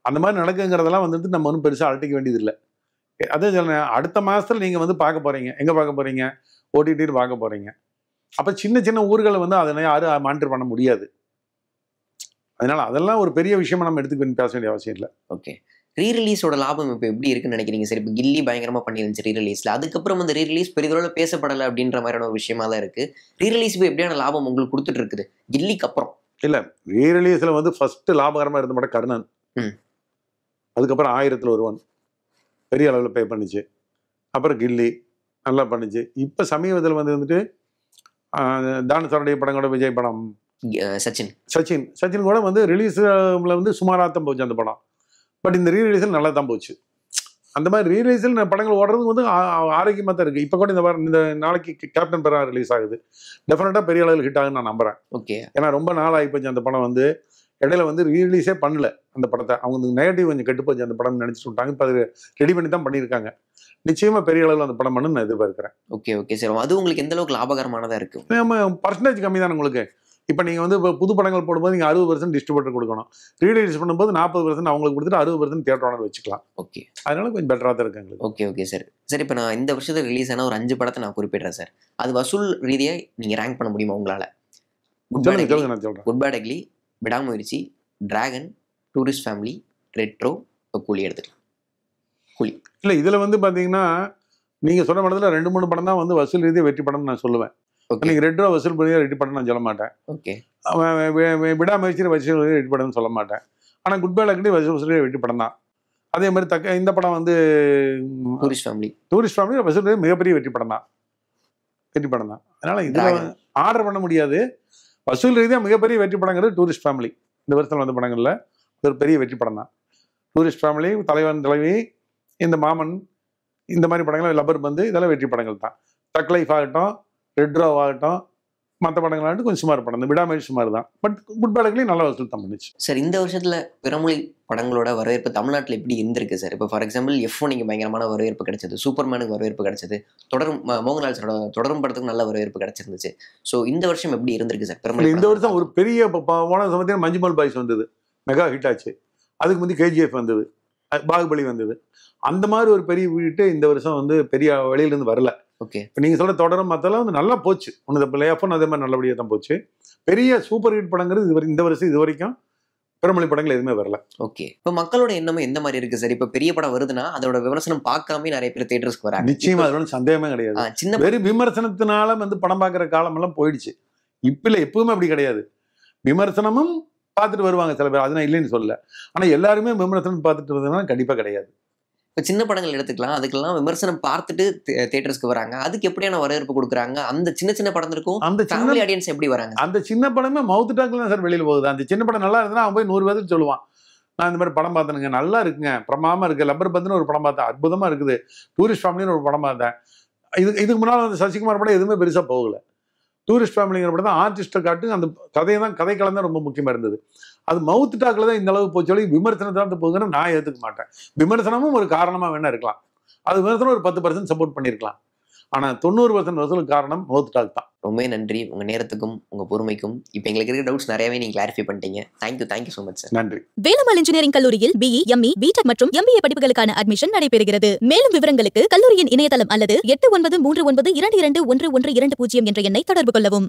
அந்த மாதிரி நடக்குங்கிறதெல்லாம் வந்துட்டு நம்ம ஒன்றும் பெருசாக அழட்டிக்க வேண்டியதில்லை. அதே சொல்றேன், அடுத்த மாதத்தில் நீங்கள் வந்து பார்க்க போகிறீங்க. எங்கே பார்க்க போகிறீங்க? ஓடிடியில் பார்க்க போகிறீங்க. அப்போ சின்ன சின்ன ஊர்களை வந்து அதை யாரும் மானிட்டர் பண்ண முடியாது. அதனால அதெல்லாம் ஒரு பெரிய விஷயமா நம்ம எடுத்துக்க பேச வேண்டிய அவசியம் இல்லை. ஓகே, ரீ ரிலீஸோட லாபம் இப்போ எப்படி இருக்குன்னு நினைக்கிறீங்க சார்? இப்போ கில்லி பயங்கரமாக பண்ணிருந்துச்சு ரீ ரிலீஸில், அதுக்கப்புறம் வந்து ரீ ரிலீஸ் பெரிதளவில் பேசப்படலை அப்படின்ற மாதிரியான ஒரு விஷயமா தான் இருக்குது. ரீ ரிலீஸ் இப்போ எப்படியான லாபம் உங்களுக்கு கொடுத்துட்டு இருக்குது கில்லிக்கு அப்புறம்? இல்லை, ரீ ரிலீஸில் வந்து ஃபஸ்ட்டு லாபகரமாக இருந்த மாட்ட கர்ணன். அதுக்கப்புறம் 1000ல் ஒருவன் பெரிய அளவில் பே பண்ணிச்சு. அப்புறம் கில்லி நல்லா பண்ணிச்சு. இப்போ சமீபத்தில் வந்துட்டு தானுசாருடைய படம் கூட, விஜய் படம் சச்சின் கூட வந்து ரிலீஸ்ல வந்து சுமாராக தான் போச்சு அந்த படம். பட் இந்த ரீரிலீஸில் நல்லா தான் போச்சு. அந்த மாதிரி ரீரிலீஸில் படங்கள் ஓடுறது வந்து ஆரோக்கியமாக தான் இருக்குது. இப்போ கூட இந்த நாளைக்கு கேப்டன் பெரா ரிலீஸ் ஆகுது. டெஃபினட்டாக பெரிய அளவில் ஹிட் ஆகுன்னு நான் நம்புறேன். ஓகே. ஏன்னா ரொம்ப நாள் ஆகிப்போச்சு அந்த படம் வந்து. இடையில வந்து ரீரிலீஸே பண்ணல அந்த படத்தை. அவங்க நெகட்டிவ் கொஞ்சம் கெட்டு போச்சு அந்த படம் நினைச்சிட்டு விட்டாங்க. இப்போ அது ரெடி பண்ணி தான் பண்ணியிருக்காங்க. நிச்சயமா பெரிய அளவில் அந்த படம் பண்ணு நான் எதிர்பார்க்கிறேன். Okay sir. அது உங்களுக்கு எந்த அளவுக்கு லாபகரமானதா இருக்கு? பர்சன்டேஜ் கம்மி தான் உங்களுக்கு. இப்போ நீங்கள் வந்து இப்போ புது படங்கள் போடும்போது நீங்கள் 60% டிஸ்ட்ரிபியூட்டர் கொடுக்கணும். ரீரிலீஸ் பண்ணும்போது 40% அவங்களுக்கு கொடுத்துட்டு 60% தியேட்டர் ஓனர் வச்சுக்கலாம். ஓகே. அதனால கொஞ்சம் பெட்டராக தான் இருக்கு எங்களுக்கு. Okay sir. சார் இப்போ நான் இந்த வருஷத்தில் ரிலீஸ் ஆன ஒரு 5 படத்தை நான் குறிப்பிடுறேன் சார். அது வசூல் ரீதியாக நீங்கள் ரேங்க் பண்ண முடியுமா உங்களால்? நான் சொல்கிறேன். குட் பேட் அக்லி, விடாமுயற்சி, டிராகன், டூரிஸ்ட் ஃபேமிலி, ரெட்ரோ, இப்போ கூலி எடுத்துக்கலாம். கூலி இல்லை, இதில் வந்து பார்த்தீங்கன்னா நீங்கள் சொன்ன படத்தில் 2-3 படம் தான் வந்து வசூல் ரீதியாக வெற்றி படம்னு நான் சொல்லுவேன். நீங்கள் ரெட்ரோ வசூல் ரீதியாக வெற்றி படம் நான் சொல்ல மாட்டேன். ஓகே. விடாமுயற்சி வசூல் ரீதியாக வெற்றி படம்னு சொல்ல மாட்டேன். ஆனால் குட் பேட் அக்லி வசூல் ரீதியாக வெற்றி படம் தான். அதே மாதிரி இந்த படம் வந்து டூரிஸ்ட் ஃபேமிலி வசூல் ரீதியாக மிகப்பெரிய வெற்றி படம் தான். அதனால இதில் ஆர்டர் பண்ண முடியாது. வசூல் ரீதியாக மிகப்பெரிய வெற்றி படங்கிறது டூரிஸ்ட் ஃபேமிலி. இந்த வருஷத்தில் வந்த படங்களில் ஒரு பெரிய வெற்றி படம் தான் டூரிஸ்ட் ஃபேமிலி. தலைவி, இந்த மாமன், இந்த மாதிரி படங்கள், லப்பர் பந்து, இதெல்லாம் வெற்றி படங்கள் தான். தக் லைஃப் ஆகட்டும், ரெட்ரோ ஆகட்டும், மற்ற படங்கள் ஆகட்டும் கொஞ்சம் சுமார் படம். இந்த விடாமுயற்சி சுமார் தான். பட் குட் பேட் அக்லி நல்ல வசூல் தான் பண்ணுச்சு. சார் இந்த வருஷத்தில் பிறமொழி படங்களோட வரவேற்பு தமிழ்நாட்டில் எப்படி இருந்திருக்கு சார்? இப்போ ஃபார் எக்ஸாம்பிள் F1 நீங்கள் பயங்கரமான வரவேற்பு கிடைச்சது, சூப்பர்மேனுக்கு வரவேற்பு கிடைச்சது, மோகன்லால் சாரோட தொடரும் படத்துக்கு நல்ல வரவேற்பு கிடைச்சிருந்துச்சு. ஸோ இந்த வருஷம் எப்படி இருந்திருக்கு சார் பிறமொழி? இந்த வருஷம் ஒரு பெரிய போன சமயத்தில் மஞ்சுமல் பாய்ஸ் வந்தது, மெகா ஹிட் ஆச்சு. அதுக்கு முந்தைய KGF வந்தது, பாகுபலி வந்தது. அந்த மாதிரி ஒரு பெரிய வீட்டு இந்த வருஷம் வந்து பெரிய வெளியிலேருந்து வரல. ஓகே. இப்போ நீங்கள் சொல்கிற தொடரும் மற்றெல்லாம் வந்து நல்லா போச்சு. ஒன்று F1 அதே மாதிரி நல்லபடியாக தான் போச்சு. பெரிய சூப்பர் ஹிட் படங்கிறது இந்த வருஷம் இது வரைக்கும் பிறமொழி படங்கள் எதுவுமே வரல. ஓகே. இப்போ மக்களோட எண்ணமும் எந்த மாதிரி இருக்கு சார்? இப்போ பெரிய படம் வருதுன்னா அதோட விமர்சனம் பார்க்காம நிறைய பேர் தியேட்டர்ஸ்க்கு வராங்க. நிச்சயமா அதோட சந்தேகமே கிடையாது. சின்ன வெறும் விமர்சனத்தினால வந்து படம் பார்க்குற காலம் எல்லாம் போயிடுச்சு. இப்போ இல்லை, எப்பவுமே அப்படி கிடையாது. விமர்சனமும் பார்த்துட்டு வருவாங்க சில பேர், அது நான் இல்லைன்னு சொல்லல. ஆனால் எல்லாருமே விமர்சனம் பார்த்துட்டு வருதுன்னா கண்டிப்பாக கிடையாது. இப்போ சின்ன படங்கள் எடுத்துக்கலாம், அதுக்கெல்லாம் விமர்சனம் பார்த்துட்டு தியேட்டர்ஸ்க்கு வராங்க. அதுக்கு எப்படியான வரவேற்பு கொடுக்குறாங்க? அந்த சின்ன படத்திற்கும் அந்த ஃபேமிலி ஆடியன்ஸ் எப்படி வராங்க? அந்த சின்ன படமே மவுத் டாக்ல தான் சார் வெளியில் போகுது. அந்த சின்ன படம் நல்லா இருந்ததுன்னா அவன் போய் 100 பேருக்கு சொல்லுவான், நான் இந்த மாதிரி படம் பார்த்தேனுங்க, நல்லா இருக்குங்க, பிரமாமா இருக்கு. லப்பர் பந்துன்னு ஒரு படம் பார்த்தேன், அற்புதமா இருக்குது. டூரிஸ்ட் ஃபேமிலின்னு ஒரு படம் பார்த்தேன். இதுக்கு முன்னால் வந்து சசிகுமார் படம் எதுவுமே பெருசாக போகல. டூரிஸ்ட் ஃபேமிலிங்கிற படம் தான் ஆர்டிஸ்ட்டை காட்டு, அந்த கதைக்களம் தான் ரொம்ப முக்கியமாக இருந்தது. அது மவுத் டாக்ல தான் இந்த அளவுக்கு போச்சு. விமர்சனத்தை போகுதுன்னு நான் ஏற்றுக்க மாட்டேன். விமர்சனமும் ஒரு காரணமாக வேணா இருக்கலாம். அது விமர்சனம் ஒரு 10% சப்போர்ட் பண்ணியிருக்கலாம். ஆனால் 90% வசூலுக்கு காரணம் மவுத் டாக் தான். ரொம்ப நன்றி உங்கள் நேரத்துக்கும் உங்கள் பொறுமைக்கும். இப்போ எங்களுக்கு இருக்கிற டவுட்ஸ் நிறையவே நீங்கள் கிளாரிஃபை பண்ணிட்டீங்க. Thank you so much sir. நன்றி. வேலம்மாள் இன்ஜினியரிங் கல்லூரியில் BE, ME, BTech மற்றும் MBA படிப்புகளுக்கான அட்மிஷன் நடைபெறுகிறது. மேலும் விவரங்களுக்கு கல்லூரியின் இணையதளம் அல்லது 8939221120 என்ற எண்ணை தொடர்பு கொள்ளவும்.